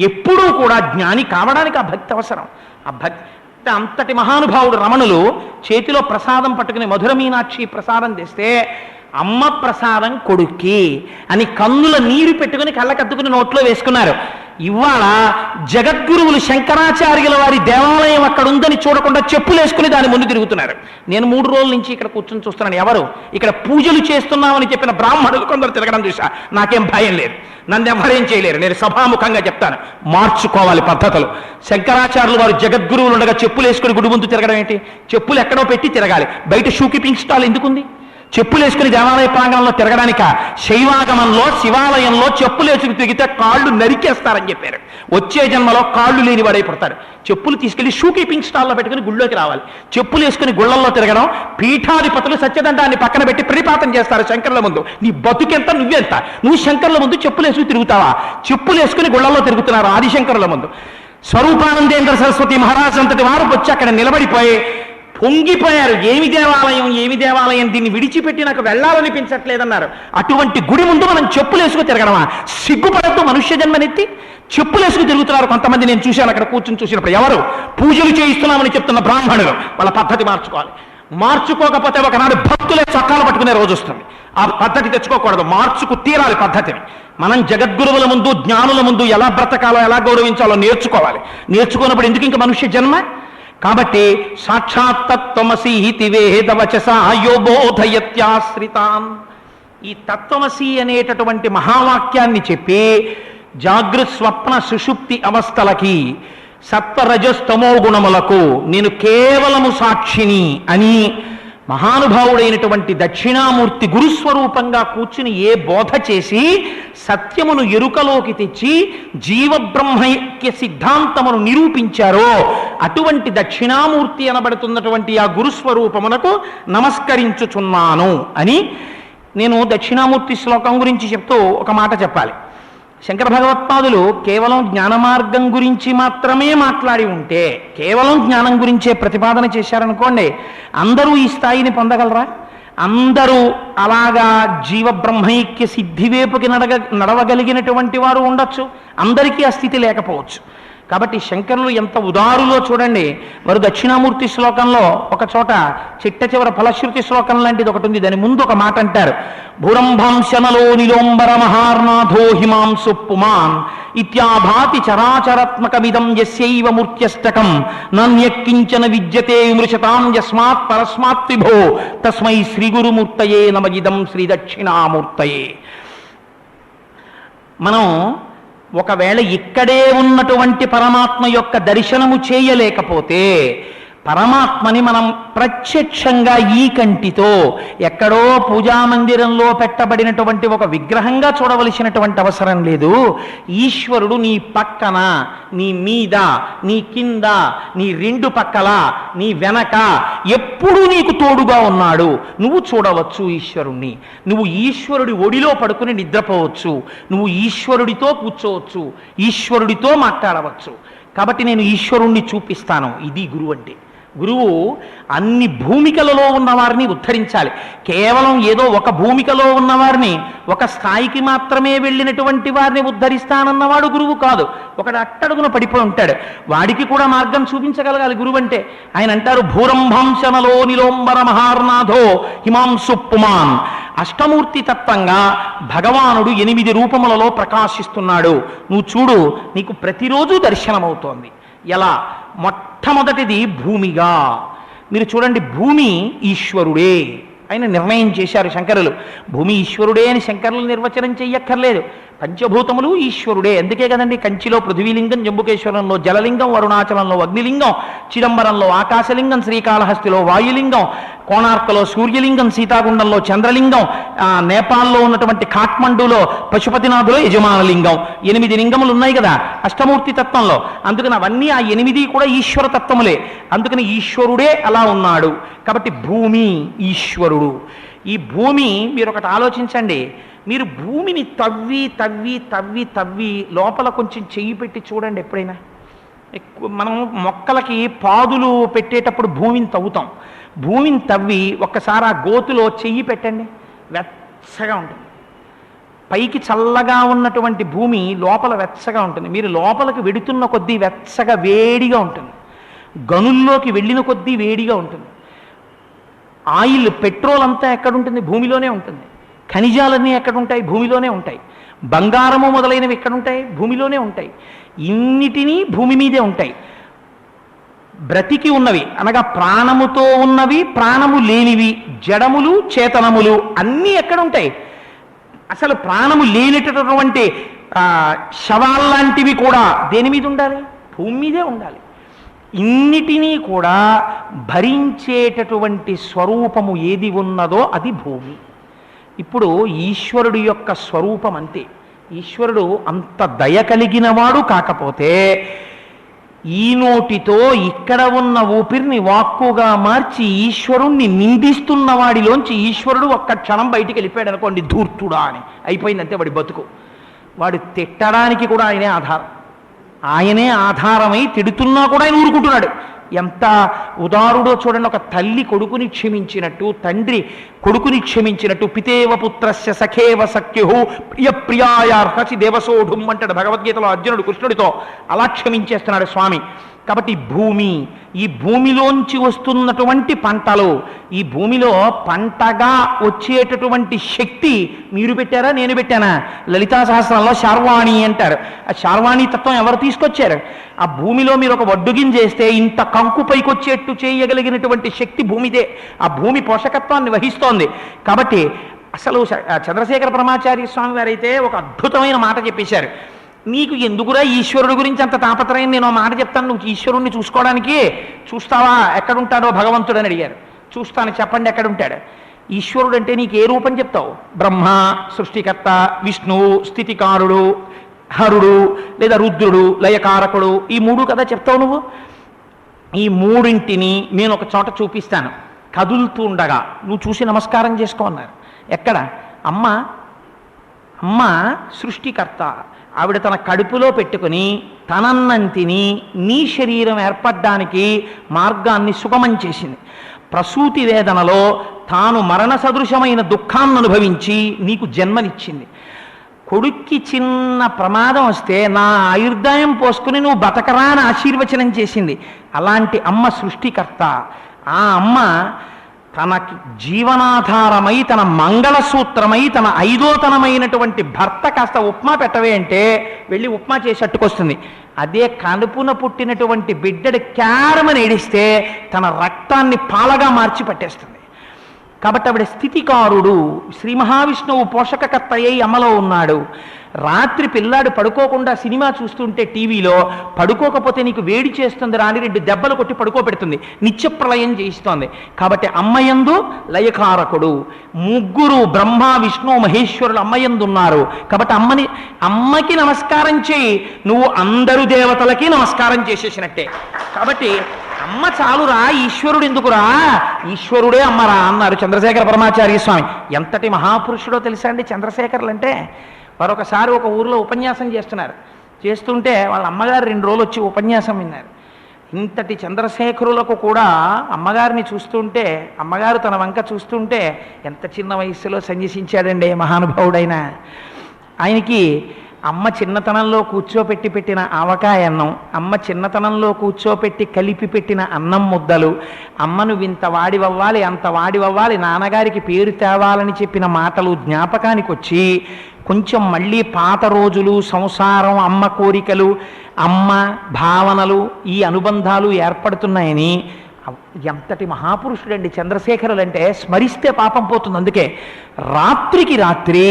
ఎప్పుడూ కూడా జ్ఞాని కావడానికి ఆ భక్తి అవసరం. ఆ భక్తి అంతటి మహానుభావుడు రమణులు చేతిలో ప్రసాదం పట్టుకుని మధుర మీనాక్షి ప్రసాదం తెస్తే, అమ్మ ప్రసాదం కొడుక్కి అని కన్నుల నీరు పెట్టుకుని కళ్ళకద్దుకుని నోట్లో వేసుకున్నారు. ఇవాళ జగద్గురువులు శంకరాచార్యుల వారి దేవాలయం అక్కడ ఉందని చూడకుండా చెప్పులు వేసుకుని దాని ముందు తిరుగుతున్నారు. నేను 3 రోజుల నుంచి ఇక్కడ కూర్చొని చూస్తున్నాను. ఎవరు ఇక్కడ పూజలు చేస్తున్నామని చెప్పిన బ్రాహ్మణులు కొందరు తిరగడం చూసా. నాకేం భయం లేదు, నన్ను ఎవరేం చేయలేరు. నేను సభాముఖంగా చెప్తాను, మార్చుకోవాలి పద్ధతులు. శంకరాచార్యులు వారు జగద్గురువులు ఉండగా చెప్పులు వేసుకుని గుడి ముందు తిరగడం ఏంటి? చెప్పులు ఎక్కడో పెట్టి తిరగాలి. బయట షూ కీపింగ్ స్టాల్ ఎందుకుంది? చెప్పులు వేసుకుని దేవాలయ ప్రాంగణంలో తిరగడానిక? శైవాగమంలో శివాలయంలో చెప్పులు వేసుకుని తిరిగితే కాళ్ళు నరికేస్తారని చెప్పారు. వచ్చే జన్మలో కాళ్ళు లేని వాడై పడతాడు. చెప్పులు తీసుకెళ్లి షూ కీపింగ్ స్టాల్లో పెట్టుకుని గుళ్ళోకి రావాలి. చెప్పులు వేసుకుని గుళ్ళల్లో తిరగడం, పీఠాధిపతులు సత్యదండాన్ని పక్కన పెట్టి ప్రణిపాతం చేస్తారు శంకరుల ముందు. నీ బతుకెంత, నువ్వెంత? నువ్వు శంకరుల ముందు చెప్పులు వేసుకుని తిరుగుతావా? చెప్పులు వేసుకుని గుళ్ళల్లో తిరుగుతున్నారు ఆదిశంకరుల ముందు. స్వరూపానందేంద్ర సరస్వతి మహారాజ్ అంతటి వారు వచ్చి అక్కడ నిలబడిపోయి పొంగిపోయారు. ఏమి దేవాలయం, ఏమి దేవాలయం, దీన్ని విడిచిపెట్టి నాకు వెళ్ళాలనిపించట్లేదన్నారు. అటువంటి గుడి ముందు మనం చెప్పులు వేసుకు తిరగడమా? సిగ్గుపడద్దు మనుష్య జన్మనెత్తి. చెప్పులు వేసుకు తిరుగుతున్నారు కొంతమంది. నేను చూశాను అక్కడ కూర్చుని చూసినప్పుడు. ఎవరు? పూజలు చేయిస్తున్నామని చెప్తున్న బ్రాహ్మణులు. వాళ్ళ పద్ధతి మార్చుకోవాలి. మార్చుకోకపోతే ఒకనాడు భక్తులే చొక్కాలు పట్టుకునే రోజు వస్తుంది. ఆ పద్ధతి తెచ్చుకోకూడదు, మార్చుకు తీరాలి పద్ధతిని. మనం జగద్గురువుల ముందు, జ్ఞానుల ముందు ఎలా బ్రతకాలో, ఎలా గౌరవించాలో నేర్చుకోవాలి. నేర్చుకున్నప్పుడు ఎందుకు ఇంక మనుష్య జన్మ? కాబట్టి సాక్షాత్ తత్వమసి ఇతి వేదవచసా యోబోధయత్యాశ్రితాన్, ఈ తత్వమసి అనేటటువంటి మహావాక్యాన్ని చెప్పి జాగృత్ స్వప్న సుషుప్తి అవస్థలకి, సత్వరజస్తమో గుణములకు నేను కేవలము సాక్షిని అని మహానుభావుడైనటువంటి దక్షిణామూర్తి గురుస్వరూపంగా కూర్చుని ఏ బోధ చేసి సత్యమును ఎరుకలోకి తెచ్చి జీవబ్రహ్మైక్య సిద్ధాంతమును నిరూపించారో అటువంటి దక్షిణామూర్తి అనబడుతున్నటువంటి ఆ గురుస్వరూపమునకు నమస్కరించుచున్నాను అని నేను దక్షిణామూర్తి శ్లోకం గురించి చెప్తూ ఒక మాట చెప్పాలి. శంకర భగవత్పాదులు కేవలం జ్ఞాన మార్గం గురించి మాత్రమే మాట్లాడి ఉంటే, కేవలం జ్ఞానం గురించే ప్రతిపాదన చేశారనుకోండి, అందరూ ఈ స్థాయిని పొందగలరా? అందరూ అలాగా జీవబ్రహ్మైక్య సిద్ధివేపుకి నడవగలిగినటువంటి వారు ఉండొచ్చు, అందరికీ ఆ స్థితి లేకపోవచ్చు. కాబట్టి శంకరులు ఎంత ఉదారులో చూడండి. వారు దక్షిణామూర్తి శ్లోకంలో ఒక చోట చిట్ట చివర ఫలశ్రుతి శ్లోకం లాంటిది ఒకటి ఉంది. దాని ముందు ఒక మాట అంటారు, భూరంభాంశనలో నిలోంబర మహార్నాథో హిమాంసు పుమాన్ ఇత్యాభాతి చరాచరాత్మకమిదం యస్యైవ మూర్త్యష్టకం నన్యక్కించన విద్యతే విమృశతాం యస్మాత్ పరస్మాత్ విభో తస్మై శ్రీ గురుమూర్తయే నమయిదం శ్రీ దక్షిణామూర్తయే. మనం ఒకవేళ ఇక్కడే ఉన్నటువంటి పరమాత్మ యొక్క దర్శనము చేయలేకపోతే పరమాత్మని మనం ప్రత్యక్షంగా ఈ కంటితో ఎక్కడో పూజామందిరంలో పెట్టబడినటువంటి ఒక విగ్రహంగా చూడవలసినటువంటి అవసరం లేదు. ఈశ్వరుడు నీ పక్కన, నీ మీద, నీ కింద, నీ రెండు పక్కల, నీ వెనక ఎప్పుడూ నీకు తోడుగా ఉన్నాడు. నువ్వు చూడవచ్చు ఈశ్వరుణ్ణి. నువ్వు ఈశ్వరుడి ఒడిలో పడుకుని నిద్రపోవచ్చు. నువ్వు ఈశ్వరుడితో కూర్చోవచ్చు, ఈశ్వరుడితో మాట్లాడవచ్చు. కాబట్టి నేను ఈశ్వరుణ్ణి చూపిస్తాను. ఇది గురువు అంటే. గురువు అన్ని భూమికలలో ఉన్నవారిని ఉద్ధరించాలి. కేవలం ఏదో ఒక భూమికలో ఉన్నవారిని, ఒక స్థాయికి మాత్రమే వెళ్ళినటువంటి వారిని ఉద్ధరిస్తానన్నవాడు గురువు కాదు. ఒకడు అట్టడుగున పడిపోయి ఉంటాడు, వాడికి కూడా మార్గం చూపించగలగాలి గురువు అంటే. ఆయన అంటారు, భూరంభాంశనలో నిలోంబర మహార్నాథో హిమాంసు పుమాన్. అష్టమూర్తి తత్వంగా భగవానుడు 8 రూపములలో ప్రకాశిస్తున్నాడు. నువ్వు చూడు, నీకు ప్రతిరోజు దర్శనమవుతోంది. ఎలా? మొట్టమొదటిది భూమిగా. మీరు చూడండి, భూమి ఈశ్వరుడే ఆయన నిర్ణయం చేశారు శంకరులు. భూమి ఈశ్వరుడే అని శంకరులు నిర్వచనం చెయ్యక్కర్లేదు. పంచభూతములు ఈశ్వరుడే. అందుకే కదండి కంచిలో పృథ్వీలింగం, జంబుకేశ్వరంలో జలలింగం, అరుణాచలంలో అగ్నిలింగం, చిదంబరంలో ఆకాశలింగం, శ్రీకాళహస్తిలో వాయులింగం, కోణార్కలో సూర్యలింగం, సీతాగుండంలో చంద్రలింగం, నేపాల్లో ఉన్నటువంటి కాఠ్మండూలో పశుపతినాథులో యజమానలింగం. 8 లింగములు ఉన్నాయి కదా అష్టమూర్తి తత్వంలో. అందుకని అవన్నీ ఆ 8 కూడా ఈశ్వర తత్వములే. అందుకని ఈశ్వరుడే అలా ఉన్నాడు. కాబట్టి భూమి ఈశ్వరుడు. ఈ భూమి మీరు ఒకటి ఆలోచించండి. మీరు భూమిని తవ్వి తవ్వి తవ్వి తవ్వి లోపల కొంచెం చెయ్యి పెట్టి చూడండి. ఎప్పుడైనా మనం మొక్కలకి పాదులు పెట్టేటప్పుడు భూమిని తవ్వుతాం. భూమిని తవ్వి ఒక్కసారి ఆ గోతులో చెయ్యి పెట్టండి, వెచ్చగా ఉంటుంది. పైకి చల్లగా ఉన్నటువంటి భూమి లోపల వెచ్చగా ఉంటుంది. మీరు లోపలికి వెడుతున్న కొద్దీ వెచ్చగా వేడిగా ఉంటుంది. గనుల్లోకి వెళ్ళిన కొద్దీ వేడిగా ఉంటుంది. ఆయిల్, పెట్రోల్ అంతా ఎక్కడుంటుంది? భూమిలోనే ఉంటుంది. ఖనిజాలన్నీ ఎక్కడుంటాయి? భూమిలోనే ఉంటాయి. బంగారము మొదలైనవి ఎక్కడుంటాయి? భూమిలోనే ఉంటాయి. ఇన్నిటినీ భూమి మీదే ఉంటాయి. బ్రతికి ఉన్నవి అనగా ప్రాణముతో ఉన్నవి, ప్రాణము లేనివి, జడములు, చేతనములు అన్నీ ఎక్కడుంటాయి? అసలు ప్రాణము లేనిటటువంటి శవాల్లాంటివి కూడా దేని మీద ఉండాలి? భూమి మీదే ఉండాలి. ఇన్నిటినీ కూడా భరించేటటువంటి స్వరూపము ఏది ఉన్నదో అది భూమి. ఇప్పుడు ఈశ్వరుడు యొక్క స్వరూపం అంతే. ఈశ్వరుడు అంత దయ కలిగినవాడు కాకపోతే ఈ నోటితో ఇక్కడ ఉన్న ఊపిరిని వాక్కుగా మార్చి ఈశ్వరుణ్ణి నిందిస్తున్న వాడిలోంచి ఈశ్వరుడు ఒక్క క్షణం బయటికి వెళ్ళిపోయాడు అనుకోండి, ధూర్తుడా అని అయిపోయిందంతే వాడి బతుకు. వాడు తిట్టడానికి కూడా ఆయనే ఆధారం. ఆయనే ఆధారమై తిడుతున్నా కూడా ఆయన ఊరుకుంటున్నాడు. ఎంత ఉదారుడో చూడండి. ఒక తల్లి కొడుకుని క్షమించినట్టు, తండ్రి కొడుకుని క్షమించినట్టు, పితేవ పుత్రస్య సఖేవ సఖ్యు ప్రియ ప్రియాయార్హసి దేవసోఢుం అంటాడు భగవద్గీతలో అర్జునుడు కృష్ణుడితో. అలా క్షమించేస్తున్నాడు స్వామి. కాబట్టి భూమి, ఈ భూమిలోంచి వస్తున్నటువంటి పంటలు, ఈ భూమిలో పంటగా వచ్చేటటువంటి శక్తి మీరు పెట్టారా నేను పెట్టానా? లలితా సహస్రంలో శార్వాణి అంటారు. ఆ శార్వాణి తత్వం ఎవరు తీసుకొచ్చారు? ఆ భూమిలో మీరు ఒక వడ్డుగిం చేస్తే ఇంత కంకు పైకొచ్చేట్టు చేయగలిగినటువంటి శక్తి భూమిదే. ఆ భూమి పోషకత్వాన్ని వహిస్తోంది. కాబట్టి అసలు చంద్రశేఖర పరమాచార్య స్వామి వారైతే ఒక అద్భుతమైన మాట చెప్పేశారు. నీకు ఎందుకురా ఈశ్వరుడు గురించి అంత తాపత్రయం? నేను మాట చెప్తాను, నువ్వు ఈశ్వరుణ్ణి చూసుకోవడానికి. చూస్తావా? ఎక్కడుంటాడో భగవంతుడు అని అడిగారు. చూస్తాను, చెప్పండి ఎక్కడుంటాడు? ఈశ్వరుడు అంటే నీకు ఏ రూపం చెప్తావు? బ్రహ్మ సృష్టికర్త, విష్ణువు స్థితికారుడు, హరుడు లేదా రుద్రుడు లయకారకుడు, ఈ మూడు కదా చెప్తావు నువ్వు. ఈ మూడింటిని నేను ఒక చోట చూపిస్తాను, కదులుతూ ఉండగా నువ్వు చూసి నమస్కారం చేసుకో అన్నారు. ఎక్కడ? అమ్మ సృష్టికర్త. ఆవిడ తన కడుపులో పెట్టుకుని తనన్నం తిని నీ శరీరం ఏర్పడడానికి మార్గాన్ని సుగమం చేసింది. ప్రసూతి వేదనలో తాను మరణ సదృశమైన దుఃఖాన్ని అనుభవించి నీకు జన్మనిచ్చింది. కొడుక్కి చిన్న ప్రమాదం వస్తే నా ఆయుర్దాయం పోసుకుని నువ్వు బతకరా అని ఆశీర్వచనం చేసింది. అలాంటి అమ్మ సృష్టికర్త. ఆ అమ్మ తనకి జీవనాధారమై, తన మంగళసూత్రమై, తన ఐదోతనమైనటువంటి భర్త కాస్త ఉప్మా పెట్టవే అంటే వెళ్ళి ఉప్మా చేసి అట్టుకొస్తుంది. అదే కడుపున పుట్టినటువంటి బిడ్డడు క్యారమని ఏడిస్తే తన రక్తాన్ని పాలగా మార్చి పట్టేస్తుంది. కాబట్టి ఆవిడ స్థితికారుడు. శ్రీ మహావిష్ణువు పోషకకర్త అయి అమ్మలో ఉన్నాడు. రాత్రి పిల్లాడు పడుకోకుండా సినిమా చూస్తుంటే టీవీలో, పడుకోకపోతే నీకు వేడి చేస్తుంది రాని 2 దెబ్బలు కొట్టి పడుకోబెడుతుంది, నిత్యప్రలయం చేయిస్తోంది. కాబట్టి అమ్మయందు లయకారకుడు. ముగ్గురు బ్రహ్మ విష్ణు మహేశ్వరులు అమ్మయందు ఉన్నారు. కాబట్టి అమ్మకి నమస్కారం చేయి, నువ్వు అందరు దేవతలకి నమస్కారం చేసేసినట్టే. కాబట్టి అమ్మ చాలురా, ఈశ్వరుడు ఎందుకురా? ఈశ్వరుడే అమ్మరా అన్నారు చంద్రశేఖర పరమాచార్య స్వామి. ఎంతటి మహాపురుషుడో తెలుసా అండి చంద్రశేఖరులు అంటే. మరొకసారి ఒక ఊరిలో ఉపన్యాసం చేస్తుంటే వాళ్ళ అమ్మగారు 2 రోజులు వచ్చి ఉపన్యాసం విన్నారు. ఇంతటి చంద్రశేఖరులకు కూడా అమ్మగారిని చూస్తుంటే, అమ్మగారు తన వంక చూస్తుంటే, ఎంత చిన్న వయస్సులో సన్యసించాడండి మహానుభావుడైన ఆయనకి. అమ్మ చిన్నతనంలో కూర్చోపెట్టి పెట్టిన ఆవకాయ అన్నం, అమ్మ చిన్నతనంలో కూర్చోపెట్టి కలిపి పెట్టిన అన్నం ముద్దలు, అమ్మను ఇంత వాడివవ్వాలి అంత వాడివవ్వాలి, నాన్నగారికి పేరు తేవాలని చెప్పిన మాటలు జ్ఞాపకానికి వచ్చి కొంచెం మళ్ళీ పాత రోజులు, సంసారం, అమ్మ కోరికలు, అమ్మ భావనలు, ఈ అనుబంధాలు ఏర్పడుతున్నాయని. ఎంతటి మహాపురుషుడండి చంద్రశేఖరులు అంటే. స్మరిస్తే పాపం పోతుంది. అందుకే రాత్రికి రాత్రి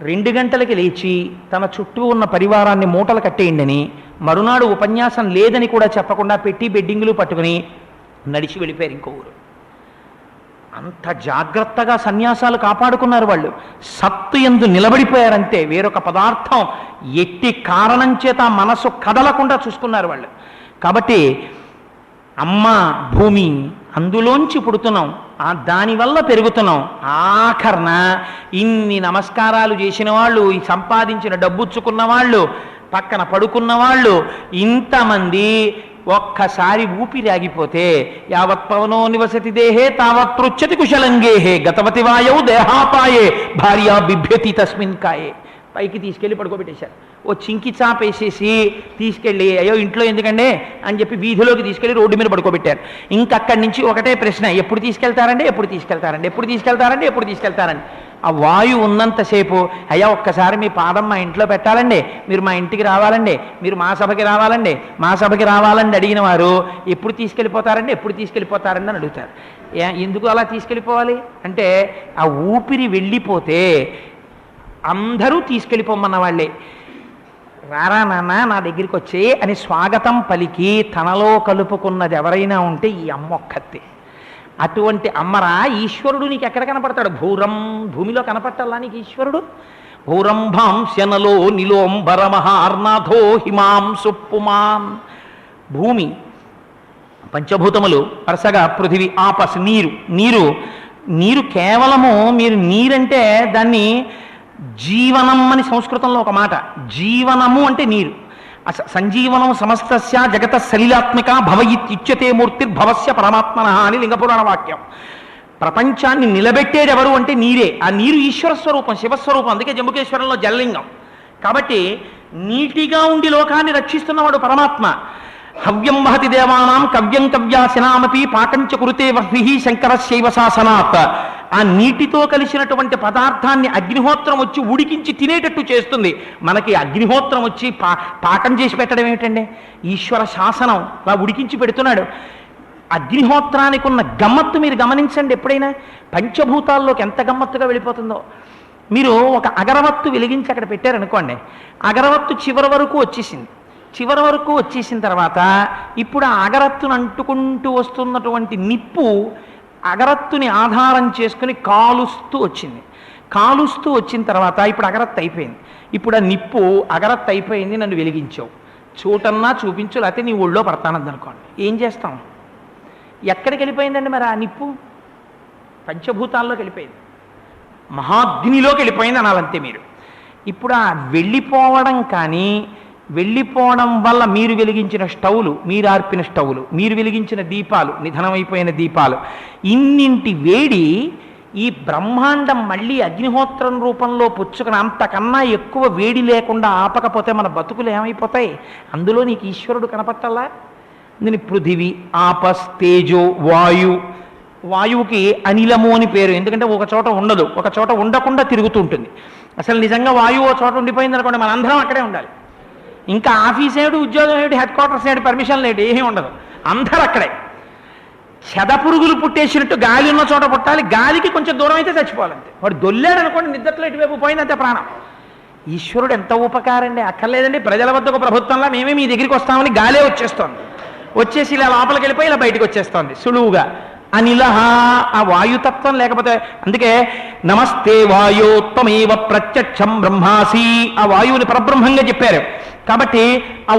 2 గంటలకి లేచి తన చుట్టూ ఉన్న పరివారాన్ని మూటలు కట్టేయండి, మరునాడు ఉపన్యాసం లేదని కూడా చెప్పకుండా పెట్టి బెడ్డింగులు పట్టుకుని నడిచి వెళ్ళిపోయారు ఇంకో ఊరు. అంత జాగ్రత్తగా సన్యాసాలు కాపాడుకున్నారు వాళ్ళు. సత్తు యందు నిలబడిపోయారంతే. వేరొక పదార్థం ఎట్టి కారణం చేత మనసు కదలకుండా చూసుకున్నారు వాళ్ళు. కాబట్టి అమ్మ భూమి, అందులోంచి పుడుతున్నాం, దానివల్ల పెరుగుతున్నాం. ఆఖరణ ఇన్ని నమస్కారాలు చేసిన వాళ్ళు, ఈ సంపాదించిన డబ్బుచ్చుకున్న వాళ్ళు, పక్కన పడుకున్న వాళ్ళు, ఇంతమంది ఒక్కసారి ఊపిరి ఆగిపోతే యావత్ పవనో నివసతి దేహే తావత్ పృచ్చతి కుశలంగేహే గతవతి వాయవు దేహాపాయే భార్య బిభ్యతి తస్మిన్ కాయే. పైకి తీసుకెళ్ళి పడుకోబెట్టేశారు. ఓ చింకి చాపేసేసి తీసుకెళ్ళి, అయ్యో ఇంట్లో ఎందుకండి అని చెప్పి వీధిలోకి తీసుకెళ్ళి రోడ్డు మీద పడుకోబెట్టారు. ఇంకక్కడి నుంచి ఒకటే ప్రశ్న, ఎప్పుడు తీసుకెళ్తారండి, ఎప్పుడు తీసుకెళ్తారండి, ఎప్పుడు తీసుకెళ్తారండి, ఎప్పుడు తీసుకెళ్తారండి. ఆ వాయువు ఉన్నంతసేపు, అయ్యా ఒక్కసారి మీ పాదం మా ఇంట్లో పెట్టాలండి, మీరు మా ఇంటికి రావాలండి, మీరు మా సభకి రావాలండి, మా సభకి రావాలండి అడిగిన వారు ఎప్పుడు తీసుకెళ్ళిపోతారండి, ఎప్పుడు తీసుకెళ్ళిపోతారండి అని అడుగుతారు. ఎందుకు అలా తీసుకెళ్ళిపోవాలి అంటే, ఆ ఊపిరి వెళ్ళిపోతే అందరూ తీసుకెళ్ళిపోమన్న వాళ్ళే. రారా నాన్న నా దగ్గరికి వచ్చే అని స్వాగతం పలికి తనలో కలుపుకున్నది ఎవరైనా ఉంటే ఈ అమ్మ ఒక్కతే. అటువంటి అమ్మరా ఈశ్వరుడు నీకు ఎక్కడ కనపడతాడు? భూమిలో కనపట్టాలా నీకు ఈశ్వరుడు? భూరంభాంశనలో నిలోంబరమహార్నాథో హిమాంసు పుమాన్. భూమి, పంచభూతములు వరుసగా పృథివీ, ఆపస్, నీరు కేవలము, మీరు నీరంటే దాన్ని జీవనం అని సంస్కృతంలో ఒక మాట. జీవనము అంటే నీరు. సంజీవనం సమస్తస్య జగత సలిలాత్మిక భవ ఇత్యుచ్యతే మూర్తిర్భవస్య పరమాత్మన అని లింగపురాణ వాక్యం. ప్రపంచాన్ని నిలబెట్టేది ఎవరు అంటే నీరే. ఆ నీరు ఈశ్వర స్వరూపం, శివస్వరూపం. అందుకే జంబుకేశ్వరంలో జలలింగం. కాబట్టి నీటిగా ఉండి లోకాన్ని రక్షిస్తున్నవాడు పరమాత్మ. హవ్యం వహతి దేవానాం కవ్యం కవ్యాసినామపి పాకంచ కురుతే వహ్వి శంకరశైవ శాసనాత్. ఆ నీటితో కలిసినటువంటి పదార్థాన్ని అగ్నిహోత్రం వచ్చి ఉడికించి తినేటట్టు చేస్తుంది. మనకి అగ్నిహోత్రం వచ్చి పాకం చేసి పెట్టడం ఏమిటండి? ఈశ్వర శాసనం అలా ఉడికించి పెడుతున్నాడు. అగ్నిహోత్రానికి ఉన్న గమ్మత్తు మీరు గమనించండి. ఎప్పుడైనా పంచభూతాల్లోకి ఎంత గమ్మత్తుగా వెళ్ళిపోతుందో. మీరు ఒక అగరవత్తు వెలిగించి అక్కడ పెట్టారనుకోండి, అగరవత్తు చివరి వరకు వచ్చేసింది. చివరి వరకు వచ్చేసిన తర్వాత ఇప్పుడు ఆ అగరత్తును అంటుకుంటూ వస్తున్నటువంటి నిప్పు అగరత్తుని ఆధారం చేసుకుని కాలుస్తూ వచ్చింది. కాలుస్తూ వచ్చిన తర్వాత ఇప్పుడు అగరత్తు అయిపోయింది. ఇప్పుడు ఆ నిప్పు అగరత్తు అయిపోయింది, నన్ను వెలిగించావు, చూటన్నా చూపించు, లేకపోతే నీ ఒళ్ళో పడతానది అనుకోండి. ఏం చేస్తాం? ఎక్కడికి వెళ్ళిపోయిందండి మరి ఆ నిప్పు? పంచభూతాల్లోకి వెళ్ళిపోయింది, మహాగ్నిలోకి వెళ్ళిపోయింది అనాలంతే మీరు. ఇప్పుడు ఆ వెళ్ళిపోవడం కానీ, వెళ్ళిపోవడం వల్ల మీరు వెలిగించిన స్టవ్లు, మీరు ఆర్పిన స్టవ్లు, మీరు వెలిగించిన దీపాలు, నిధనమైపోయిన దీపాలు, ఇన్నింటి వేడి ఈ బ్రహ్మాండం మళ్ళీ అగ్నిహోత్రం రూపంలో పుచ్చుకుని అంతకన్నా ఎక్కువ వేడి లేకుండా ఆపకపోతే మన బతుకులు ఏమైపోతాయి? అందులో నీకు ఈశ్వరుడు కనపట్టాలా? దీని పృథివీ, ఆపస్, తేజో, వాయు. వాయువుకి అనిలము అని పేరు. ఎందుకంటే ఒక చోట ఉండదు, ఒక చోట ఉండకుండా తిరుగుతూ ఉంటుంది. అసలు నిజంగా వాయువు ఒక చోట ఉండిపోయింది అనుకోండి, మనందరం అక్కడే ఉండాలి. ఇంకా ఆఫీస్ ఏమిటి, ఉద్యోగం ఏమిటి, హెడ్ క్వార్టర్స్ ఏమిటి, పర్మిషన్ లేడు, ఏమీ ఉండదు, అందరూ అక్కడే. చెదపురుగులు పుట్టేసినట్టు గాలి ఉన్న చోట పుట్టాలి, గాలికి కొంచెం దూరం అయితే చచ్చిపోవాలంతే. వాడు దొల్లాడు అనుకోండి, నిద్రలో ఇటువైపు పోయిందంతే ప్రాణం. ఈశ్వరుడు ఎంత ఉపకారండి! అక్కర్లేదండి, ప్రజల వద్ద ఒక ప్రభుత్వంలో మేమే మీ దగ్గరికి వస్తామని గాలే వచ్చేస్తోంది, వచ్చేసి ఇలా లోపలికి వెళ్ళిపోయి ఇలా బయటకు వచ్చేస్తోంది సులువుగా. అనిలహ ఆ వాయుతత్వం లేకపోతే, అందుకే నమస్తే వాయోత్వమేవ ప్రత్యక్షం బ్రహ్మాసి, ఆ వాయువుని పరబ్రహ్మంగా చెప్పారు. కాబట్టి ఆ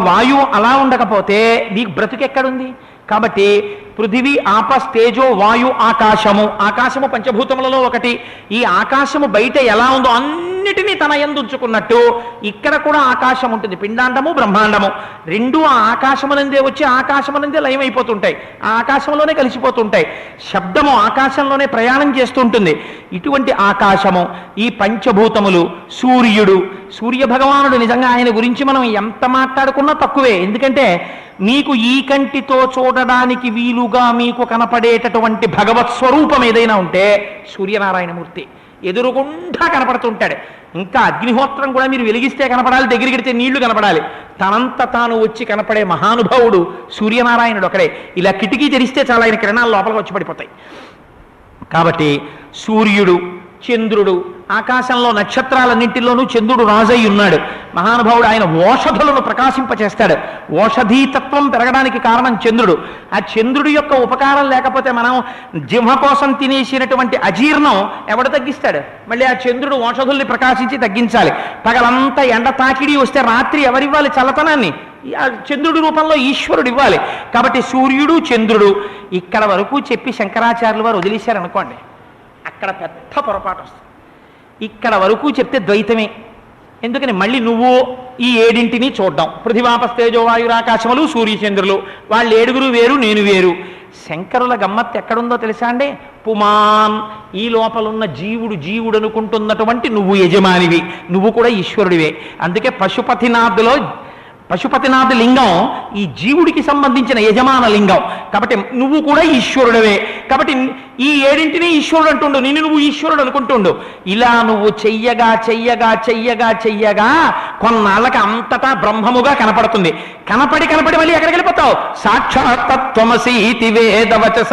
వాయువు అలా ఉండకపోతే నీకు బ్రతుకెక్కడుంది? కాబట్టి పృథివీ, ఆపస్, తేజో, వాయు, ఆకాశము. ఆకాశము పంచభూతములలో ఒకటి. ఈ ఆకాశము బయట ఎలా ఉందో అన్నిటినీ తన యందు ఉంచుకున్నట్టు ఇక్కడ కూడా ఆకాశం ఉంటుంది. పిండాండము, బ్రహ్మాండము రెండూ ఆ ఆకాశమునందే వచ్చి ఆకాశమునందే లయమైపోతుంటాయి, ఆ ఆకాశంలోనే కలిసిపోతుంటాయి. శబ్దము ఆకాశంలోనే ప్రయాణం చేస్తుంటుంది. ఇటువంటి ఆకాశము, ఈ పంచభూతములు, సూర్యుడు, సూర్య భగవానుడు. నిజంగా ఆయన గురించి మనం ఎంత మాట్లాడుకున్నా తక్కువే. ఎందుకంటే మీకు ఈ కంటితో చూడడానికి వీలుగా మీకు కనపడేటటువంటి భగవత్ స్వరూపం ఏదైనా ఉంటే సూర్యనారాయణమూర్తి ఎదురుగుండా కనపడుతుంటాడు. ఇంకా అగ్నిహోత్రం కూడా మీరు వెలిగిస్తే కనపడాలి, దగ్గరికి వెడితే నీళ్లు కనపడాలి. తనంత తాను వచ్చి కనపడే మహానుభావుడు సూర్యనారాయణుడు ఒకడే. ఇలా కిటికీ తెరిస్తే చాలా ఆయన కిరణాలు లోపలికి వచ్చి పడిపోతాయి. కాబట్టి సూర్యుడు, చంద్రుడు, ఆకాశంలో నక్షత్రాలన్నింటిలోనూ చంద్రుడు రాజై ఉన్నాడు. మహానుభావుడు ఆయన ఓషధులను ప్రకాశింపచేస్తాడు. ఓషధీతత్వం పెరగడానికి కారణం చంద్రుడు. ఆ చంద్రుడి యొక్క ఉపకారం లేకపోతే మనం జిహ్వ కోసం తినేసినటువంటి అజీర్ణం ఎవడు తగ్గిస్తాడు? మళ్ళీ ఆ చంద్రుడు ఓషధుల్ని ప్రకాశించి తగ్గించాలి. పగలంతా ఎండ తాకిడి వస్తే రాత్రి ఎవరివ్వాలి చల్లతనాన్ని? ఆ చంద్రుడి రూపంలో ఈశ్వరుడు ఇవ్వాలి. కాబట్టి సూర్యుడు, చంద్రుడు ఇక్కడ వరకు చెప్పి శంకరాచార్యులు వారు వదిలేశారనుకోండి, అక్కడ పెద్ద పొరపాటు వస్తుంది. ఇక్కడ వరకు చెప్తే ద్వైతమే. ఎందుకని మళ్ళీ నువ్వు ఈ ఏడింటిని చూడ్డాం, పృథివాపస్తేజో వాయురాకాశములు, సూర్యచంద్రులు, వాళ్ళు ఏడుగురు వేరు, నేను వేరు. శంకరుల గమ్మత్తు ఎక్కడుందో తెలుసా అండి? పుమాన్, ఈ లోపలున్న జీవుడు అనుకుంటున్నటువంటి నువ్వు యజమానివి, నువ్వు కూడా ఈశ్వరుడివే. అందుకే పశుపతినాథ లింగం ఈ జీవుడికి సంబంధించిన యజమాన లింగం. కాబట్టి నువ్వు కూడా ఈశ్వరుడవే. కాబట్టి ఈ ఏడింటినీ ఈశ్వరుడు అంటుండు, నిన్ను నువ్వు ఈశ్వరుడు అనుకుంటుండు. ఇలా నువ్వు చెయ్యగా చెయ్యగా చెయ్యగా చెయ్యగా కొన్నాళ్ళకి అంతటా బ్రహ్మముగా కనపడుతుంది. కనపడి మళ్ళీ ఎక్కడికి వెళ్ళిపోతావు? సాక్షాత్తత్వమసీతి వేదవచస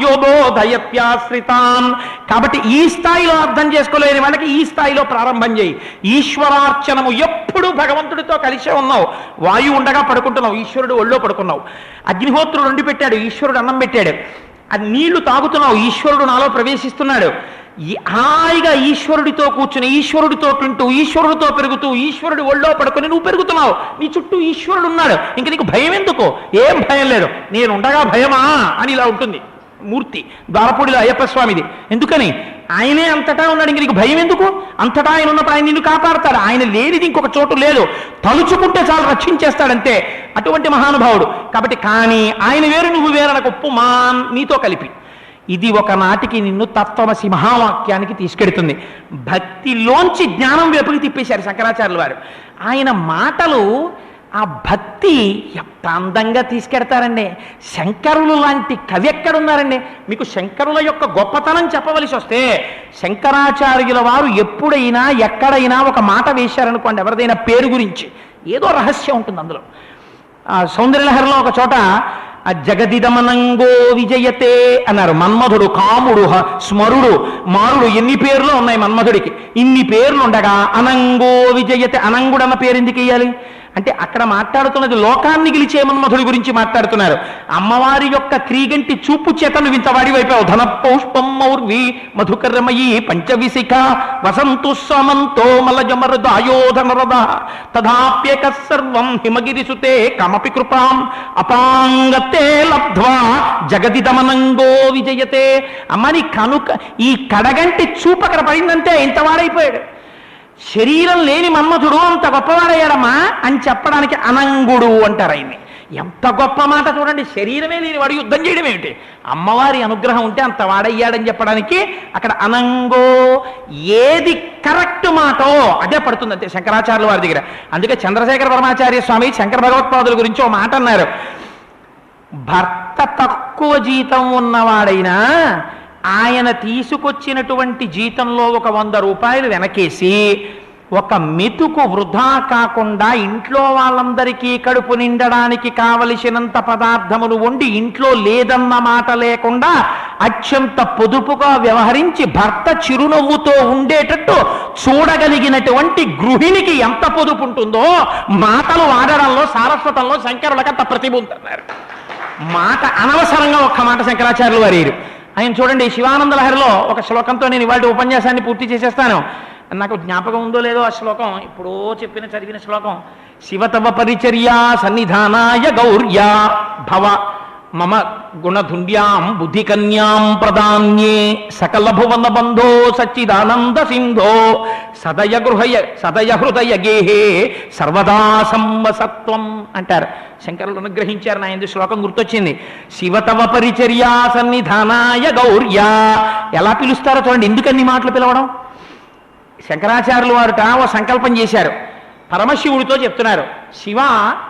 యోగోదయత్యాశ్రితాన్. కాబట్టి ఈ స్థాయిలో అర్థం చేసుకోలేని వాళ్ళకి ఈ స్థాయిలో ప్రారంభం చేయి. ఈశ్వరార్చనము, ఎప్పుడు భగవంతుడితో కలిసే ఉన్నావు. వాయువు ఉండగా పడుకుంటున్నావు, ఈశ్వరుడు ఒళ్ళో పడుకున్నావు. అగ్నిహోత్రుడు వండి పెట్టాడు, ఈశ్వరుడు అన్నం పెట్టాడు. అది నీళ్లు తాగుతున్నావు, ఈశ్వరుడు నాలో ప్రవేశిస్తున్నాడు. హాయిగా ఈశ్వరుడితో కూర్చుని, ఈశ్వరుడితో తింటూ, ఈశ్వరుడితో పెరుగుతూ, ఈశ్వరుడి ఒళ్ళో పడుకొని నువ్వు పెరుగుతున్నావు. నీ చుట్టూ ఈశ్వరుడు ఉన్నాడు. ఇంక నీకు భయం ఎందుకో? ఏం భయం లేదు. నేను ఉండగా భయమా అని ఇలా ఉంటుంది మూర్తి. ద్వారపూడిలో అయ్యప్ప స్వామిది. ఎందుకని? ఆయనే అంతటా ఉన్నాడు, ఇంక నీకు భయం ఎందుకు? అంతటా ఆయన ఉన్నప్పుడు ఆయన నిన్ను కాపాడతాడు. ఆయన లేనిది ఇంకొక చోటు లేదు, తలుచుకుంటే చాలు రక్షించేస్తాడంతే. అటువంటి మహానుభావుడు కాబట్టి. కానీ ఆయన వేరు నువ్వు వేరనకు ఒప్పుమాన్ నీతో కలిపి. ఇది ఒకనాటికి నిన్ను తత్వమసి మహావాక్యానికి తీసుకెడుతుంది. భక్తిలోంచి జ్ఞానం వైపుకి తిప్పేశారు శంకరాచార్యుల వారు. ఆయన మాటలు ఆ భక్తి ఎంత అందంగా తీసుకెడతారండి. శంకరులు లాంటి కవి ఎక్కడున్నారండి? మీకు శంకరుల యొక్క గొప్పతనం చెప్పవలసి వస్తే, శంకరాచార్యుల వారు ఎప్పుడైనా ఎక్కడైనా ఒక మాట వేశారనుకోండి, ఎవరిదైనా పేరు గురించి ఏదో రహస్యం ఉంటుంది అందులో. సౌందర్యలహరిలో ఒక చోట జగదిదమనంగో విజయతే అన్నారు. మన్మధుడు, కాముడు, స్మరుడు, మారుడు, ఎన్ని పేర్లు ఉన్నాయి మన్మధుడికి. ఇన్ని పేర్లు ఉండగా అనంగో విజయతే, అనంగుడు అన్న పేరు ఎందుకు వేయాలి అంటే అక్కడ మాట్లాడుతున్నది లోకాన్ని గెలిచే మన్మధుడి గురించి మాట్లాడుతున్నారు. అమ్మవారి యొక్క క్రీగంటి చూపు చేత నువ్వు ఇంత వాడివైపోయావు. ధన పౌష్పం మౌర్వి మధుకరమయీ పంచవిశిఖ వసంతు సమంతో మలజమరుదాయోధనరద తథాప్యక సర్వం హిమగిరిసుతే కమపి కృపాం అపాంగతే లబ్ధ్వా జగదిదమనంగో విజయతే. అమ్మని కనుక ఈ కడగంటి చూపు అక్కడ పడిందంటే ఇంత వాడైపోయాడు. శరీరం లేని మన్మధుడు అంత గొప్పవాడయ్యాడమ్మా అని చెప్పడానికి అనంగుడు అంటారు ఆయన్ని. ఎంత గొప్ప మాట చూడండి. శరీరమే లేని వాడు యుద్ధం చేయడం ఏమిటి? అమ్మవారి అనుగ్రహం ఉంటే అంత వాడయ్యాడని చెప్పడానికి అక్కడ అనంగో. ఏది కరెక్ట్ మాటో అదే పడుతుంది అంతే శంకరాచార్యుల వారి దగ్గర. అందుకే చంద్రశేఖర పరమాచార్య స్వామి శంకర భగవత్పాదుల గురించి ఓ మాట అన్నారు. భర్త తక్కువ జీతం ఉన్నవాడైనా ఆయన తీసుకొచ్చినటువంటి జీతంలో ఒక 100 రూపాయలు వెనకేసి ఒక మెతుకు వృధా కాకుండా ఇంట్లో వాళ్ళందరికీ కడుపు నిండడానికి కావలసినంత పదార్థములు వండి ఇంట్లో లేదన్న మాట లేకుండా అత్యంత పొదుపుగా వ్యవహరించి భర్త చిరునవ్వుతో ఉండేటట్టు చూడగలిగినటువంటి గృహిణికి ఎంత పొదుపు ఉంటుందో మాటలు వాడడంలో సారస్వతంలో శంకరులకు అంత ప్రతిభ ఉంటున్నారు. మాట అనవసరంగా ఒక్క మాట శంకరాచార్యులు వారు. ఆయన చూడండి, శివానంద లహరిలో ఒక శ్లోకంతో నేను ఇవాళ ఉపన్యాసాన్ని పూర్తి చేసేస్తాను. నాకు జ్ఞాపకం ఉందో లేదో ఆ శ్లోకం, ఇప్పుడో చదివిన శ్లోకం. శివతవ పరిచర్యా సన్నిధానాయ గౌర్యా భవ మమ గుణధుండ్యాం బుద్ధికన్యాం ప్రదాన్యే సకల భువన బంధో సచ్చిదానంద సింధో సదయ హృదయ గేహే సర్వదా సంవసత్వం అంటారు. శంకరులు అనుగ్రహించారు. నా ఎందుకు శ్లోకం గుర్తొచ్చింది. శివతవ పరిచర్యా సన్నిధానాయ గౌర్యా. ఎలా పిలుస్తారో చూడండి. ఎందుకన్ని మాటలు పిలవడం? శంకరాచార్యులు వారుట ఓ సంకల్పం చేశారు. పరమశివుడితో చెప్తున్నారు, శివ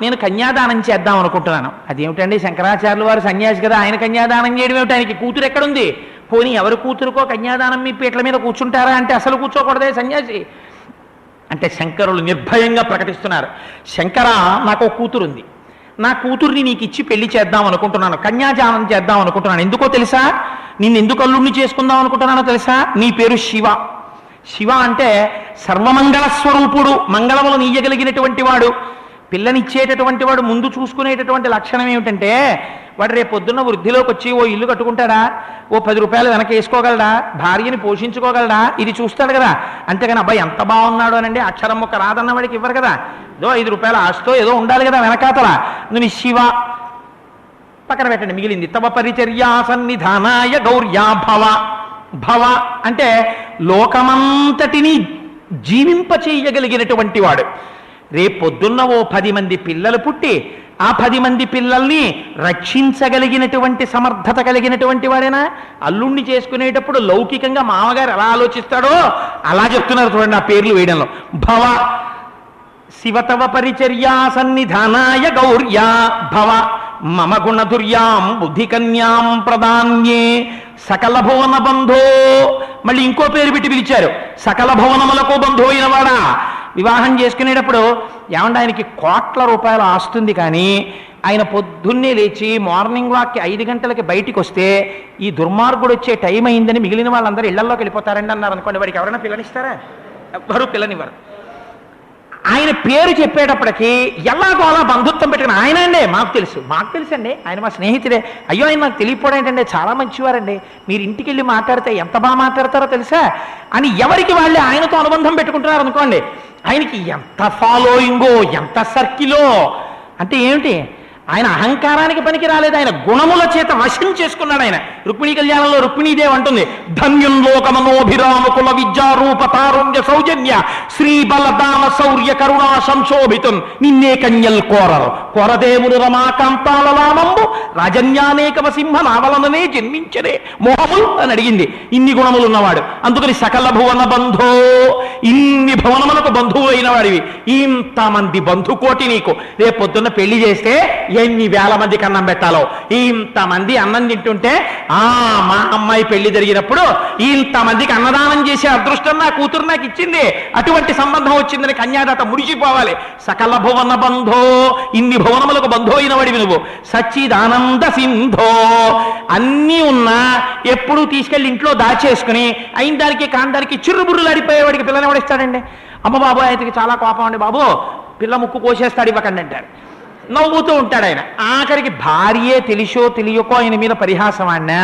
నేను కన్యాదానం చేద్దాం అనుకుంటున్నాను. అదేమిటండి, శంకరాచార్యులు వారు సన్యాసి కదా, ఆయన కన్యాదానం చేయడం ఏమిటి? ఆయనకి కూతురు ఎక్కడుంది? పోనీ ఎవరి కూతురుకో కన్యాదానం మీ పీటల మీద కూర్చుంటారా అంటే అసలు కూర్చోకూడదే సన్యాసి అంటే. శంకరులు నిర్భయంగా ప్రకటిస్తున్నారు, శంకర నాకు కూతురు ఉంది, నా కూతుర్ని నీకు ఇచ్చి పెళ్లి చేద్దాం అనుకుంటున్నాను, కన్యాదానం చేద్దాం అనుకుంటున్నాను. ఎందుకో తెలుసా? నిన్ను ఎందుకు అల్లుడిని చేసుకుందాం అనుకుంటున్నానో తెలుసా? నీ పేరు శివ. శివ అంటే సర్వమంగళ స్వరూపుడు, మంగళములు నీయగలిగినటువంటి వాడు, పిల్లనిచ్చేటటువంటి వాడు. ముందు చూసుకునేటటువంటి లక్షణం ఏమిటంటే, వాడు రేపు పొద్దున్న వృద్ధిలోకి వచ్చి ఓ ఇల్లు కట్టుకుంటాడా, ఓ 10 రూపాయలు వెనక వేసుకోగలడా, భార్యని పోషించుకోగలడా, ఇది చూస్తాడు కదా. అంతేగాని అబ్బాయి ఎంత బాగున్నాడు అనండి అక్షరం మొక్క రాదన్న వాడికి ఇవ్వరు కదా. ఏదో 5 రూపాయల ఆస్తో ఏదో ఉండాలి కదా వెనకాతల. నువ్వు శివ పక్కన పెట్టండి, మిగిలింది. తవ పరిచర్యా సన్నిధానాయ గౌర్యా భవ. భవ అంటే లోకమంతటిని జీవింపచేయగలిగినటువంటి వాడు. రేపొద్దున్న ఓ 10 మంది పిల్లలు పుట్టి ఆ 10 మంది పిల్లల్ని రక్షించగలిగినటువంటి సమర్థత కలిగినటువంటి వాడేనా? అల్లుణ్ణి చేసుకునేటప్పుడు లౌకికంగా మామగారు ఎలా ఆలోచిస్తాడో అలా చెప్తున్నారు చూడండి ఆ పేర్లు వేయడంలో. భవ శివతవ పరిచర్యా సన్నిధానాయ గౌర్యా భవ మమ గుణధుర్యాం బుద్ధికన్యాం ప్రదాన్యే సకల భువన బంధో. మళ్ళీ ఇంకో పేరు పెట్టి పిలిచారు, సకల భువనములకు బంధు అయినవాడా. వివాహం చేసుకునేటప్పుడు ఏమంటే ఆయనకి కోట్ల రూపాయలు ఆస్తుంది, కానీ ఆయన పొద్దున్నే లేచి మార్నింగ్ వాక్కి 5 గంటలకి బయటికి వస్తే ఈ దుర్మార్గుడు వచ్చే టైం అయిందని మిగిలిన వాళ్ళందరూ ఇళ్లలోకి వెళ్ళిపోతారండి అన్నారు అనుకోండి. వాడికి ఎవరైనా పిల్లనిస్తారా? ఎవ్వరూ పిల్లనివ్వరు. ఆయన పేరు చెప్పేటప్పటికి ఎలాగో అలా బంధుత్వం పెట్టుకుని, ఆయన అండి మాకు తెలుసండి, ఆయన మా స్నేహితుడే, అయ్యో ఆయన నాకు తెలియకపోవడం ఏంటంటే చాలా మంచివారండి, మీరు ఇంటికి వెళ్ళి మాట్లాడితే ఎంత బాగా మాట్లాడతారో తెలుసా అని ఎవరికి వాళ్ళే ఆయనతో అనుబంధం పెట్టుకుంటున్నారు అనుకోండి. ఆయనకి ఎంత ఫాలోయింగో, ఎంత సర్కిలో అంటే ఏమిటి? ఆయన అహంకారానికి పనికి రాలేదు, ఆయన గుణముల చేత వశం చేసుకున్నాడు. ఆయన రుక్మిణీ కళ్యాణంలో రుక్మిణీదేవి అంటుంది, ధన్యం లోకమనోభిరామ కుల విద్యారూప తారుణ్య సౌజన్య శ్రీబల దాన శౌర్య కరుణా సంశోభితం నిన్నే కన్యల్ కోరరు కొరదేవులు రమాకాంతాలలామంబు రాజన్యానేకవ సింహ నావలననే జన్మించరే మోహములు అని అడిగింది. ఇన్ని గుణములు ఉన్నవాడు, అందుకని సకల భువన బంధో, ఇన్ని భువనములకు బంధువు అయిన వాడివి, ఇంతమంది బంధుకోటి నీకు. రేపు పొద్దున్న పెళ్లి చేస్తే ఎన్ని వేల మందికి అన్నం పెట్టాలో, ఇంతమంది అన్నం తింటుంటే మా అమ్మాయి పెళ్లి జరిగినప్పుడు ఇంతమందికి అన్నదానం చేసే అదృష్టం నా కూతురు నాకు ఇచ్చింది, అటువంటి సంబంధం వచ్చిందని కన్యాదాత మురిసిపోవాలి. సకల భువన బంధో, ఇన్ని భువనములకు బంధో అయిన వాడివి నువ్వు. సచ్చిదానంద సింధో, అన్నీ ఉన్నా ఎప్పుడూ తీసుకెళ్లి ఇంట్లో దాచేసుకుని అయిన దానికి కాందానికి చిరుబుర్రులు అడిపోయేవాడికి పిల్లని ఎవడిస్తాడండి? అమ్మ బాబు ఆయనకి చాలా కోపం అండి బాబు, పిల్ల ముక్కు కోసేస్తాడు ఇవ్వకండి అంటాడు. నవ్వుతూ ఉంటాడు ఆయన. ఆఖరికి భార్యే తెలిసో తెలియకో ఆయన మీద పరిహాసం ఆడినా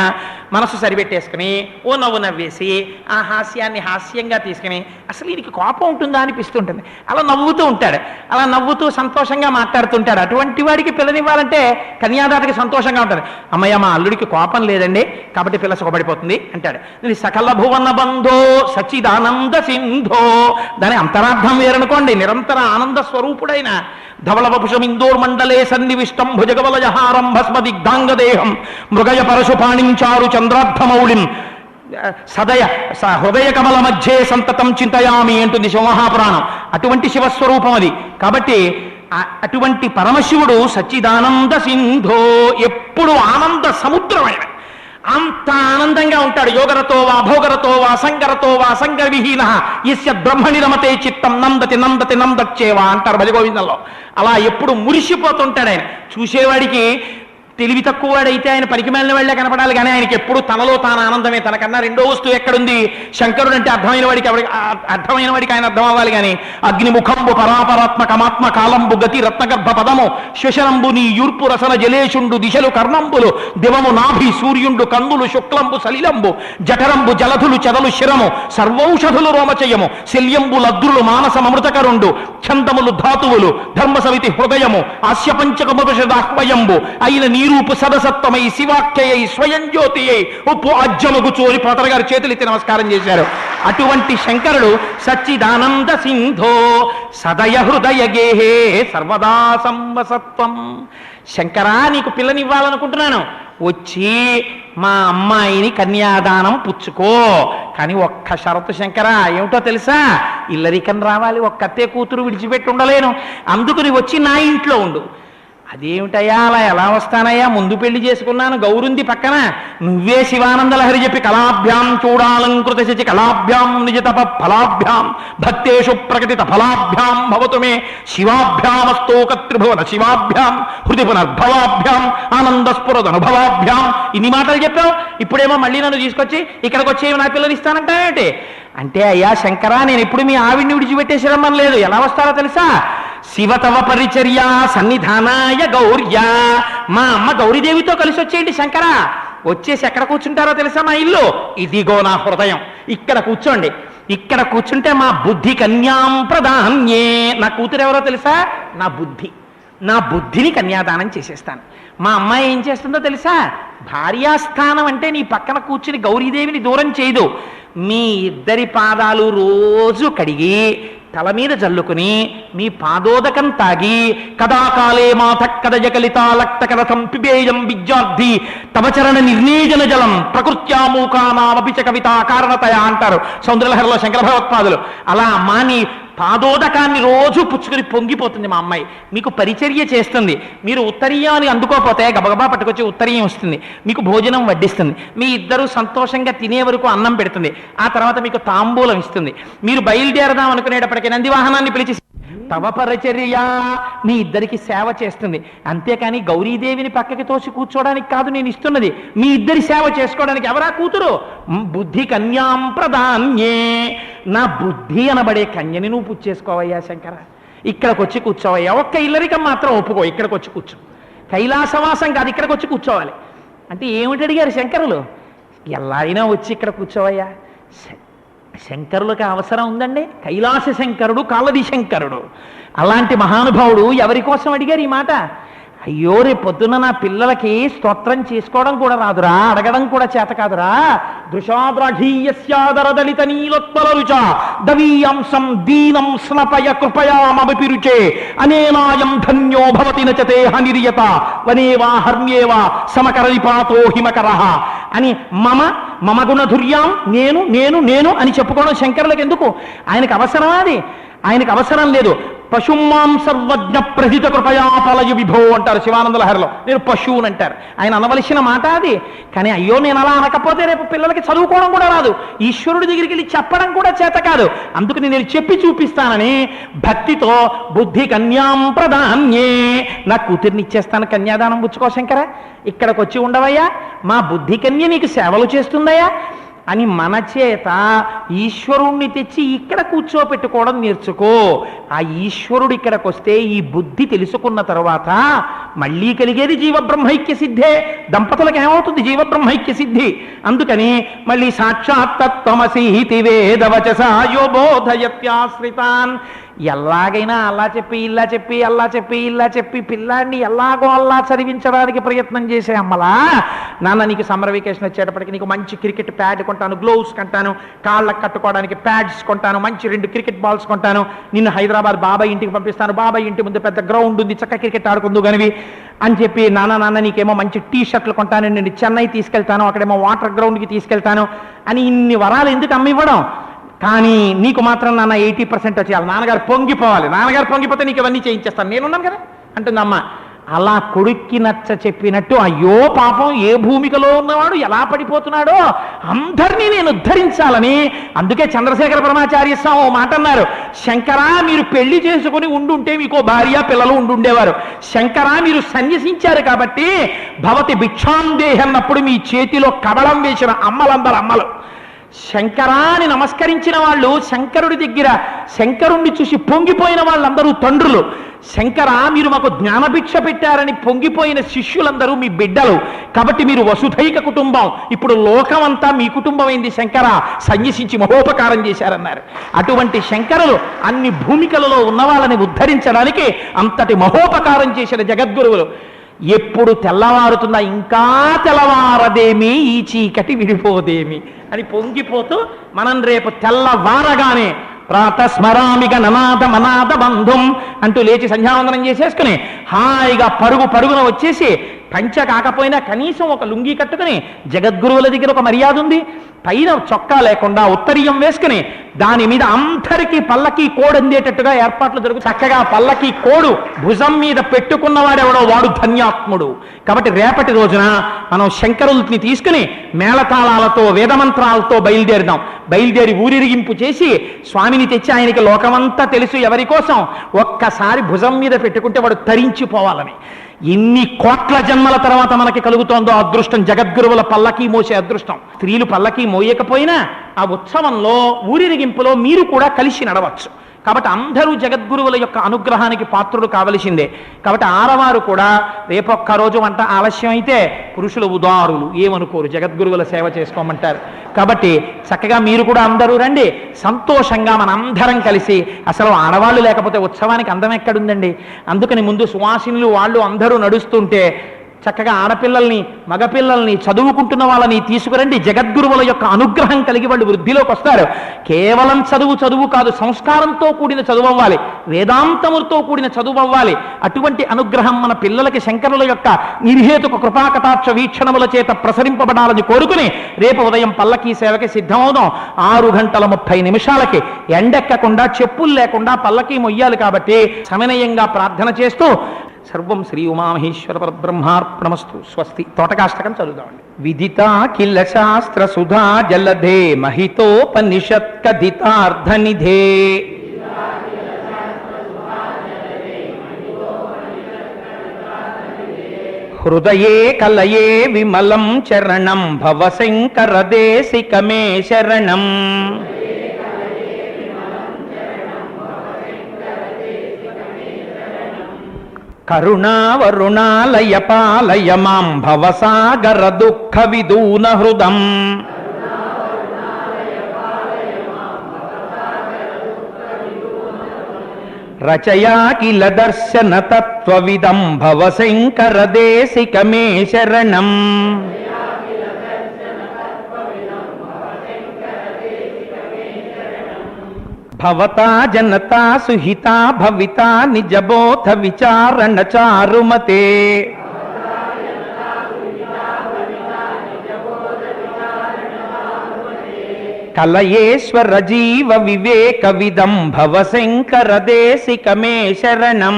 మనసు సరిపెట్టేసుకుని ఓ నవ్వు నవ్వేసి ఆ హాస్యాన్ని హాస్యంగా తీసుకుని అసలు ఈయనకి కోపం ఉంటుందా అనిపిస్తుంటుంది, అలా నవ్వుతూ ఉంటాడు. అలా నవ్వుతూ సంతోషంగా మాట్లాడుతుంటాడు. అటువంటి వాడికి పిల్లనివ్వాలంటే కన్యాదాతకి సంతోషంగా ఉంటుంది. అమ్మయ్య మా అల్లుడికి కోపం లేదండి కాబట్టి పిల్ల సుఖపడిపోతుంది అంటాడు. సకల భువన బంధో సచిదానంద సింధో, దాని అంతరార్థం వేరనుకోండి, నిరంతర ఆనంద స్వరూపుడైన ధవళ వపుషమిందోర్మండలే సన్నివిష్టం భుజగవలజహారం భస్మదిగ్ధాంగదేహం మృగయ పరశుపాణించారు చంద్రార్థమౌళిం సదయ హృదయ కమల మధ్యే సంతతం చింతయామి అంటుంది శివమహాపురాణం. అటువంటి శివస్వరూపం అది. కాబట్టి అటువంటి పరమశివుడు సచ్చిదానంద సింధో, ఎప్పుడు ఆనంద సముద్రమైన, అంత ఆనందంగా ఉంటాడు. యోగరతో వా భోగరతో వా సంగరతో వా సంగ విహీన యస్య బ్రహ్మణి రమతే చిత్తం నందతి నందతి నందచ్చేవా అంటారు భజగోవిందంలో. అలా ఎప్పుడు మురిసిపోతుంటాడు ఆయన. చూసేవాడికి తెలివి తక్కువ వాడైతే ఆయన పనికి మేలిన వాళ్ళే కనపడాలి, కానీ ఆయనకి ఎప్పుడు తనలో తాను ఆనందమే. తనకన్నా రెండో వస్తువు ఎక్కడుంది? శంకరుడు అంటే అర్థమైన వాడికి ఆయన అర్థం అవ్వాలి. కానీ అగ్నిముఖంబు పరాపరాత్మకమాత్మ కాలంబు గతి రత్నగర్భ పదము శ్వశనంబు నీ యూర్పు రసన జలేషుండు దిశలు కర్ణంబులు దివము నాభి సూర్యుండు కందులు శుక్లంబు సలిలంబు జఠరంబు జలధులు చెదలు శిరము సర్వౌషధులు రోమచయము శల్యంబు లద్రులు మానసమృతకరుండు ఛందములు ధాతువులు ధర్మ సవితి హృదయము ఆస్యపంచకముషదాహ్వయంబు అయిన రూపు సదసత్వమై శివాఖ్యయై స్వయం జ్యోతి అయి ఉప్పు అజ్జముగు చోరి పోతర గారు చేతులెత్తి నమస్కారం చేశారు. అటువంటి శంకరుడు సచ్చిదానంద సింధో సదయ హృదయ గేహే సర్వదా సంవసత్వం. శంకరా నీకు పిల్లనివ్వాలనుకుంటున్నాను, వచ్చి మా అమ్మాయిని కన్యాదానం పుచ్చుకో. కానీ ఒక్క షరతు శంకరా, ఏమిటో తెలుసా? ఇల్లరికం రావాలి, ఒక్కతే కూతురు విడిచిపెట్టి ఉండలేను, అందుకుని వచ్చి నా ఇంట్లో ఉండు. అదేమిటయ్యా అలా ఎలా వస్తానయ్యా, ముందు పెళ్లి చేసుకున్నాను, గౌరుంది పక్కన, నువ్వే శివానంద లహరి చెప్పి కళాభ్యాం చూడాలంకృత శచి కళాభ్యాం నిజతప ఫలాభ్యాం భక్తేషు ప్రకటిత ఫలాభ్యాం భవతు మే శివాభ్యామస్తోక త్రిభువన శివాభ్యాం హృది పునర్భవాభ్యాం ఆనందస్ఫురదనుభవాభ్యాం. ఇన్ని మాటలు చెప్పావు, ఇప్పుడేమో మళ్ళీ నన్ను తీసుకొచ్చి ఇక్కడికి వచ్చేవి నా పిల్లలు ఇస్తానంటావేంటి అంటే, అయ్యా శంకరా నేను ఇప్పుడు మీ ఆవిడ్ని విడిచిపెట్టేసి రమ్మని లేదు. ఎలా వస్తారో తెలుసా? శివతవ పరిచర్య సన్నిధానాయ గౌర్య, మా అమ్మ గౌరీదేవితో కలిసి వచ్చేయండి శంకరా. వచ్చేసి ఎక్కడ కూర్చుంటారో తెలుసా? మా ఇల్లు ఇదిగో నా హృదయం, ఇక్కడ కూర్చోండి. ఇక్కడ కూర్చుంటే మా బుద్ధి కన్యాం ప్రధాన్యే. నా కూతురు ఎవరో తెలుసా? నా బుద్ధి. నా బుద్ధిని కన్యాదానం చేసేస్తాను. మా అమ్మాయి ఏం చేస్తుందో తెలుసా? భార్యాస్థానం అంటే నీ పక్కన కూర్చుని గౌరీదేవిని దూరం చేయదు. మీ ఇద్దరి పాదాలు రోజు కడిగి తల మీద జల్లుకుని మీ పాదోదకం తాగి కదాకాలే మాథ కదజకలితాలక్తకరథం పిబేయం విద్యార్థి తవచరణ నిర్ణీజన జలం ప్రకృత్యామూకానామపిచ కవితా కారణతయా అంటారు సౌందర్యలహరిలో శంకర భగవత్పాదులు. అలా అమ్మాని పాదోదకాన్ని రోజు పుచ్చుకుని పొంగిపోతుంది మా అమ్మాయి. మీకు పరిచర్య చేస్తుంది. మీరు ఉత్తరీయాన్ని అందుకోపోతే గబగబా పట్టుకొచ్చి ఉత్తరీయం వస్తుంది, మీకు భోజనం వడ్డిస్తుంది, మీ ఇద్దరు సంతోషంగా తినే వరకు అన్నం పెడుతుంది, ఆ తర్వాత మీకు తాంబూలం ఇస్తుంది. మీరు బయలుదేరదాం అనుకునేటప్పటికీ నందివాహనాన్ని పిలిచి తవ పరిచర్య మీ ఇద్దరికి సేవ చేస్తుంది. అంతేకాని గౌరీదేవిని పక్కకి తోసి కూర్చోడానికి కాదు నేను ఇస్తున్నది, మీ ఇద్దరి సేవ చేసుకోవడానికి. ఎవరా కూతురు? బుద్ధి కన్యాం ప్రధాన్యే. నా బుద్ధి అనబడే కన్యని నువ్వు పుచ్చేసుకోవయ్యా శంకర, ఇక్కడికి వచ్చి కూర్చోవయ్యా. ఒక్క ఇల్లరికం మాత్రం ఒప్పుకో, ఇక్కడికి వచ్చి కూర్చో. కైలాసవాసం కాదు, ఇక్కడికి వచ్చి కూర్చోవాలి. అంటే ఏమిటి అడిగారు శంకరులు? ఎలా అయినా వచ్చి ఇక్కడ కూర్చోవయ్యా. శంకరులకు అవసరం ఉందండి. కైలాస శంకరుడు, కాలది శంకరుడు, అలాంటి మహానుభావుడు ఎవరి కోసం అడిగారు ఈ మాట? అయ్యో రేపు పొద్దున్న నా పిల్లలకి స్తోత్రం చేసుకోవడం కూడా రాదురా, అడగడం కూడా చేత కాదురా. దృశాద్రాఢీయస్యాదరదలిత నీలోత్పల రుచ దవీయాంసం దీనం స్నపయ కృపయామపి రుచే అనేనాయం ధన్యో భవతి నచతే హనిరియత వనేవా హర్మ్యేవా సమకరలిపాతో హిమకరః అని మమ గుణధుర్యాం నేను నేను నేను అని చెప్పుకోవడం శంకరులకు ఎందుకు? ఆయనకు అవసరమా అది? ఆయనకు అవసరం లేదు. పశుమాం సర్వజ్ఞ ప్రహిత కృపయా పలయ విభో అంటారు శివానంద లహరిలో. నేను పశువుని అంటారు. ఆయన అనవలసిన మాట అది. కానీ అయ్యో నేను అలా అనకపోతే రేపు పిల్లలకి చదువుకోవడం కూడా రాదు, ఈశ్వరుడి దగ్గరికి వెళ్ళి చెప్పడం కూడా చేత కాదు. అందుకని నేను చెప్పి చూపిస్తానని భక్తితో బుద్ధి కన్యాం ప్రధాన్యే, నా కూతుర్ని ఇచ్చేస్తాను, కన్యాదానం పుచ్చుకో శంకర, ఇక్కడికి వచ్చి ఉండవయ్యా, మా బుద్ధి కన్య నీకు సేవలు చేస్తుందయ్యా అని మన చేత ఈశ్వరుణ్ణి తెచ్చి ఇక్కడ కూర్చోపెట్టుకోవడం నేర్చుకో. ఆ ఈశ్వరుడు ఇక్కడికి వస్తే ఈ బుద్ధి తెలుసుకున్న తర్వాత మళ్ళీ కలిగేది జీవబ్రహ్మైక్య సిద్ధే. దంపతులకు ఏమవుతుంది? జీవబ్రహ్మైక్య సిద్ధి. అందుకని మళ్ళీ సాక్షాత్తమసీతి వేదవచసాయో బోధయత్యాశ్రితాన్, ఎలాగైనా అలా చెప్పి ఇలా చెప్పి అలా చెప్పి ఇలా చెప్పి పిల్లాడిని ఎలాగో అలా చదివించడానికి ప్రయత్నం చేసే అమ్మలా, నాన్న నీకు సమ్మర్ వెకేషన్ వచ్చేటప్పటికి నీకు మంచి క్రికెట్ ప్యాడ్ కొంటాను, గ్లోవ్స్ కొంటాను, కాళ్ళకు కట్టుకోవడానికి ప్యాడ్స్ కొంటాను, మంచి 2 క్రికెట్ బాల్స్ కొంటాను, నిన్ను హైదరాబాద్ బాబాయ్ ఇంటికి పంపిస్తాను, బాబాయ్ ఇంటి ముందు పెద్ద గ్రౌండ్ ఉంది, చక్క క్రికెట్ ఆడుకుందు గనివి అని చెప్పి నాన్న నీకేమో మంచి టీ షర్ట్లు కొంటాను, నేను చెన్నై తీసుకెళ్తాను, అక్కడేమో వాటర్ గ్రౌండ్కి తీసుకెళ్తాను అని ఇన్ని వరాలు ఎందుకు అమ్మ ఇవ్వడం? కానీ నీకు మాత్రం నాన్న 80% వచ్చేయాలి, నాన్నగారు పొంగిపోవాలి, నాన్నగారు పొంగిపోతే నీకు ఇవన్నీ చేయించేస్తాను, నేనున్నాను కదా అంటుంది అమ్మ. అలా కొడుక్కి నచ్చ చెప్పినట్టు అయ్యో పాపం ఏ భూమికలో ఉన్నవాడు ఎలా పడిపోతున్నాడో అందరినీ నేను ఉద్ధరించాలని. అందుకే చంద్రశేఖర పరమాచార్య స్వామి ఓ మాట అన్నారు, శంకరా మీరు పెళ్లి చేసుకుని ఉండుంటే మీకో భార్య పిల్లలు ఉండుండేవారు, శంకరా మీరు సన్యసించారు కాబట్టి భవతి భిక్షాందేహి అన్నప్పుడు మీ చేతిలో కబళం వేసిన అమ్మలందరూ అమ్మలు. శంకరాని నమస్కరించిన వాళ్ళు శంకరుడి దగ్గర శంకరుణ్ణి చూసి పొంగిపోయిన వాళ్ళందరూ తండ్రులు. శంకరా మీరు మాకు జ్ఞానభిక్ష పెట్టారని పొంగిపోయిన శిష్యులందరూ మీ బిడ్డలు. కాబట్టి మీరు వసుధైక కుటుంబం, ఇప్పుడు లోకమంతా మీ కుటుంబం అయింది, శంకర సన్యసించి మహోపకారం చేశారన్నారు. అటువంటి శంకరులు అన్ని భూమికలలో ఉన్న వాళ్ళని ఉద్ధరించడానికి అంతటి మహోపకారం చేసిన జగద్గురువులు. ఎప్పుడు తెల్లవారుతుందా, ఇంకా తెల్లవారదేమి ఈ చీకటి విడిపోదేమి అని పొంగిపోతూ మనం రేపు తెల్లవారగానే ప్రాతస్మరామిగ ననాద మనాద బంధుం అంటూ లేచి సంధ్యావందనం చేసేసుకుని హాయిగా పరుగున వచ్చేసి పంచ కాకపోయినా కనీసం ఒక లుంగి కట్టుకుని, జగద్గురువుల దగ్గర ఒక మర్యాద ఉంది, పైన చొక్కా లేకుండా ఉత్తరీయం వేసుకుని దాని మీద అందరికీ పల్లకి కోడు అందేటట్టుగా ఏర్పాట్లు జరుగు. చక్కగా పల్లకి కోడు భుజం మీద పెట్టుకున్నవాడెవడో వాడు ధన్యాత్ముడు. కాబట్టి రేపటి రోజున మనం శంకరుల్ని తీసుకుని మేళతాళాలతో వేదమంత్రాలతో బయలుదేరి ఊరిరిగింపు చేసి స్వామిని తెచ్చి ఆయనకి లోకమంతా తెలుసు ఎవరి కోసం, ఒక్కసారి భుజం మీద పెట్టుకుంటే వాడు తరించిపోవాలని. ఎన్ని కోట్ల జన్మల తర్వాత మనకి కలుగుతోందో అదృష్టం, జగద్గురువుల పల్లకీ మోసే అదృష్టం. స్త్రీలు పల్లకీ మోయకపోయినా ఆ ఉత్సవంలో ఊరిరిగింపులో మీరు కూడా కలిసి నడవచ్చు. కాబట్టి అందరూ జగద్గురువుల యొక్క అనుగ్రహానికి పాత్రులు కావలసిందే. కాబట్టి ఆడవారు కూడా రేపొక్క రోజు వంట ఆలస్యం అయితే పురుషులు ఉదారులు ఏమనుకోరు, జగద్గురువుల సేవ చేసుకోమంటారు. కాబట్టి చక్కగా మీరు కూడా అందరూ రండి, సంతోషంగా మనందరం కలిసి. అసలు ఆడవాళ్ళు లేకపోతే ఉత్సవానికి అందం ఎక్కడుందండి? అందుకని ముందు సువాసినులు వాళ్ళు అందరూ నడుస్తుంటే చక్కగా ఆడపిల్లల్ని మగపిల్లల్ని చదువుకుంటున్న వాళ్ళని తీసుకురండి. జగద్గురువుల యొక్క అనుగ్రహం కలిగి వాళ్ళు వృద్ధిలోకి వస్తారు. కేవలం చదువు కాదు, సంస్కారంతో కూడిన చదువు అవ్వాలి, వేదాంతములతో కూడిన చదువు అవ్వాలి. అటువంటి అనుగ్రహం మన పిల్లలకి శంకరుల యొక్క నిర్హేతుక కృపాకటాక్ష వీక్షణముల చేత ప్రసరింపబడాలని కోరుకుని రేపు ఉదయం పల్లకీ సేవకి సిద్ధమవుదాం. 6:30 ఎండెక్కకుండా చెప్పులు లేకుండా పల్లకీ మొయ్యాలి. కాబట్టి సమనయంగా ప్రార్థన చేస్తూ సర్వం శ్రీ ఉమామహేశ్వర పరబ్రహ్మార్పణమస్తు. స్వస్తి. తోటకాష్టకం చదువుదామండి. విదితా కిల శాస్త్ర సుధా జలధే మహితోపనిషత్ కథితార్థనిధే హృదయే కలయే విమలం చరణం భవశంకర దేశికమే శరణం. కరుణావరుణాలయ పాలయ మాం భవసాగర దుఃఖ విదూన హృదం. రచయా కిల దర్శన తత్వవిదం భవశంకర దేశిక మే శరణం. భవతా జనతా సుహితా భవితా నిజబోధ విచారణ చారుమతే. కలయేశ్వర జీవ వివేక విదం భవశంకర దేశిక మే శరణం.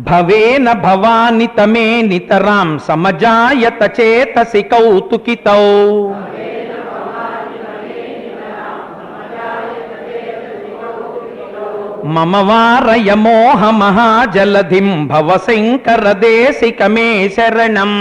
భవేన భవాని తమే నితరాం సమజాయత చేతసి కౌతుకితౌ. మమ వారయ మోహ మహాజలధిం భవశంకర దేశిక మే శరణం.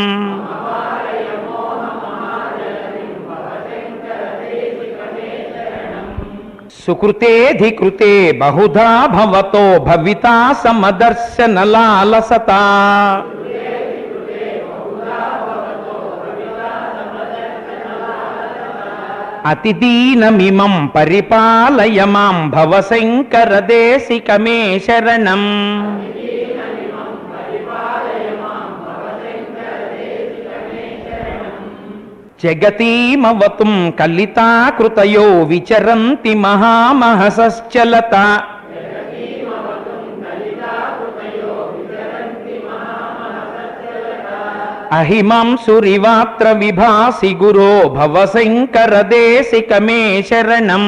సుకృతేధికృతే బహుధా భవతో భవితా సమదర్శన లాలసతా. అతిదీనమిమం పరిపాలయ మాం భవశంకర దేశిక మే శరణం. జగతీమవతుం కలితాకృతయో విచరంతి మహామహసశ్చలత. అహిమాంసురివాత్ర విభాసి గురో భవశంకర దేశిక మే శరణం.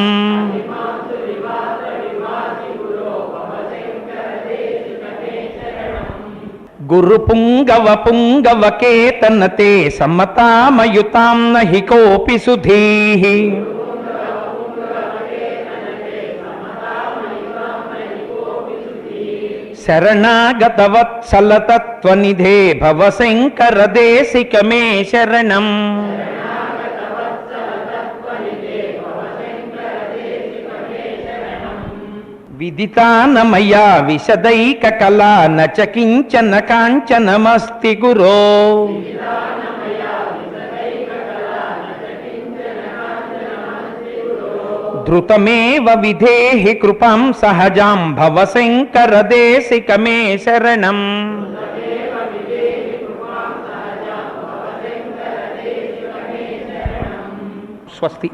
గురు పుంగవ పుంగవ కేతనతే సమతామయుతాం నహి కోపి సుధీః. శరణాగత వత్సల తత్వనిధే భవశంకర దేశిక మే శరణం. విదితానమయా విశదైక కళా నచ కించన కాంచనమస్తి గురో. ధృతమేవ విధేహి కృపాం సహజాం భవశంకర దేశిక మే శరణం. స్వస్తి.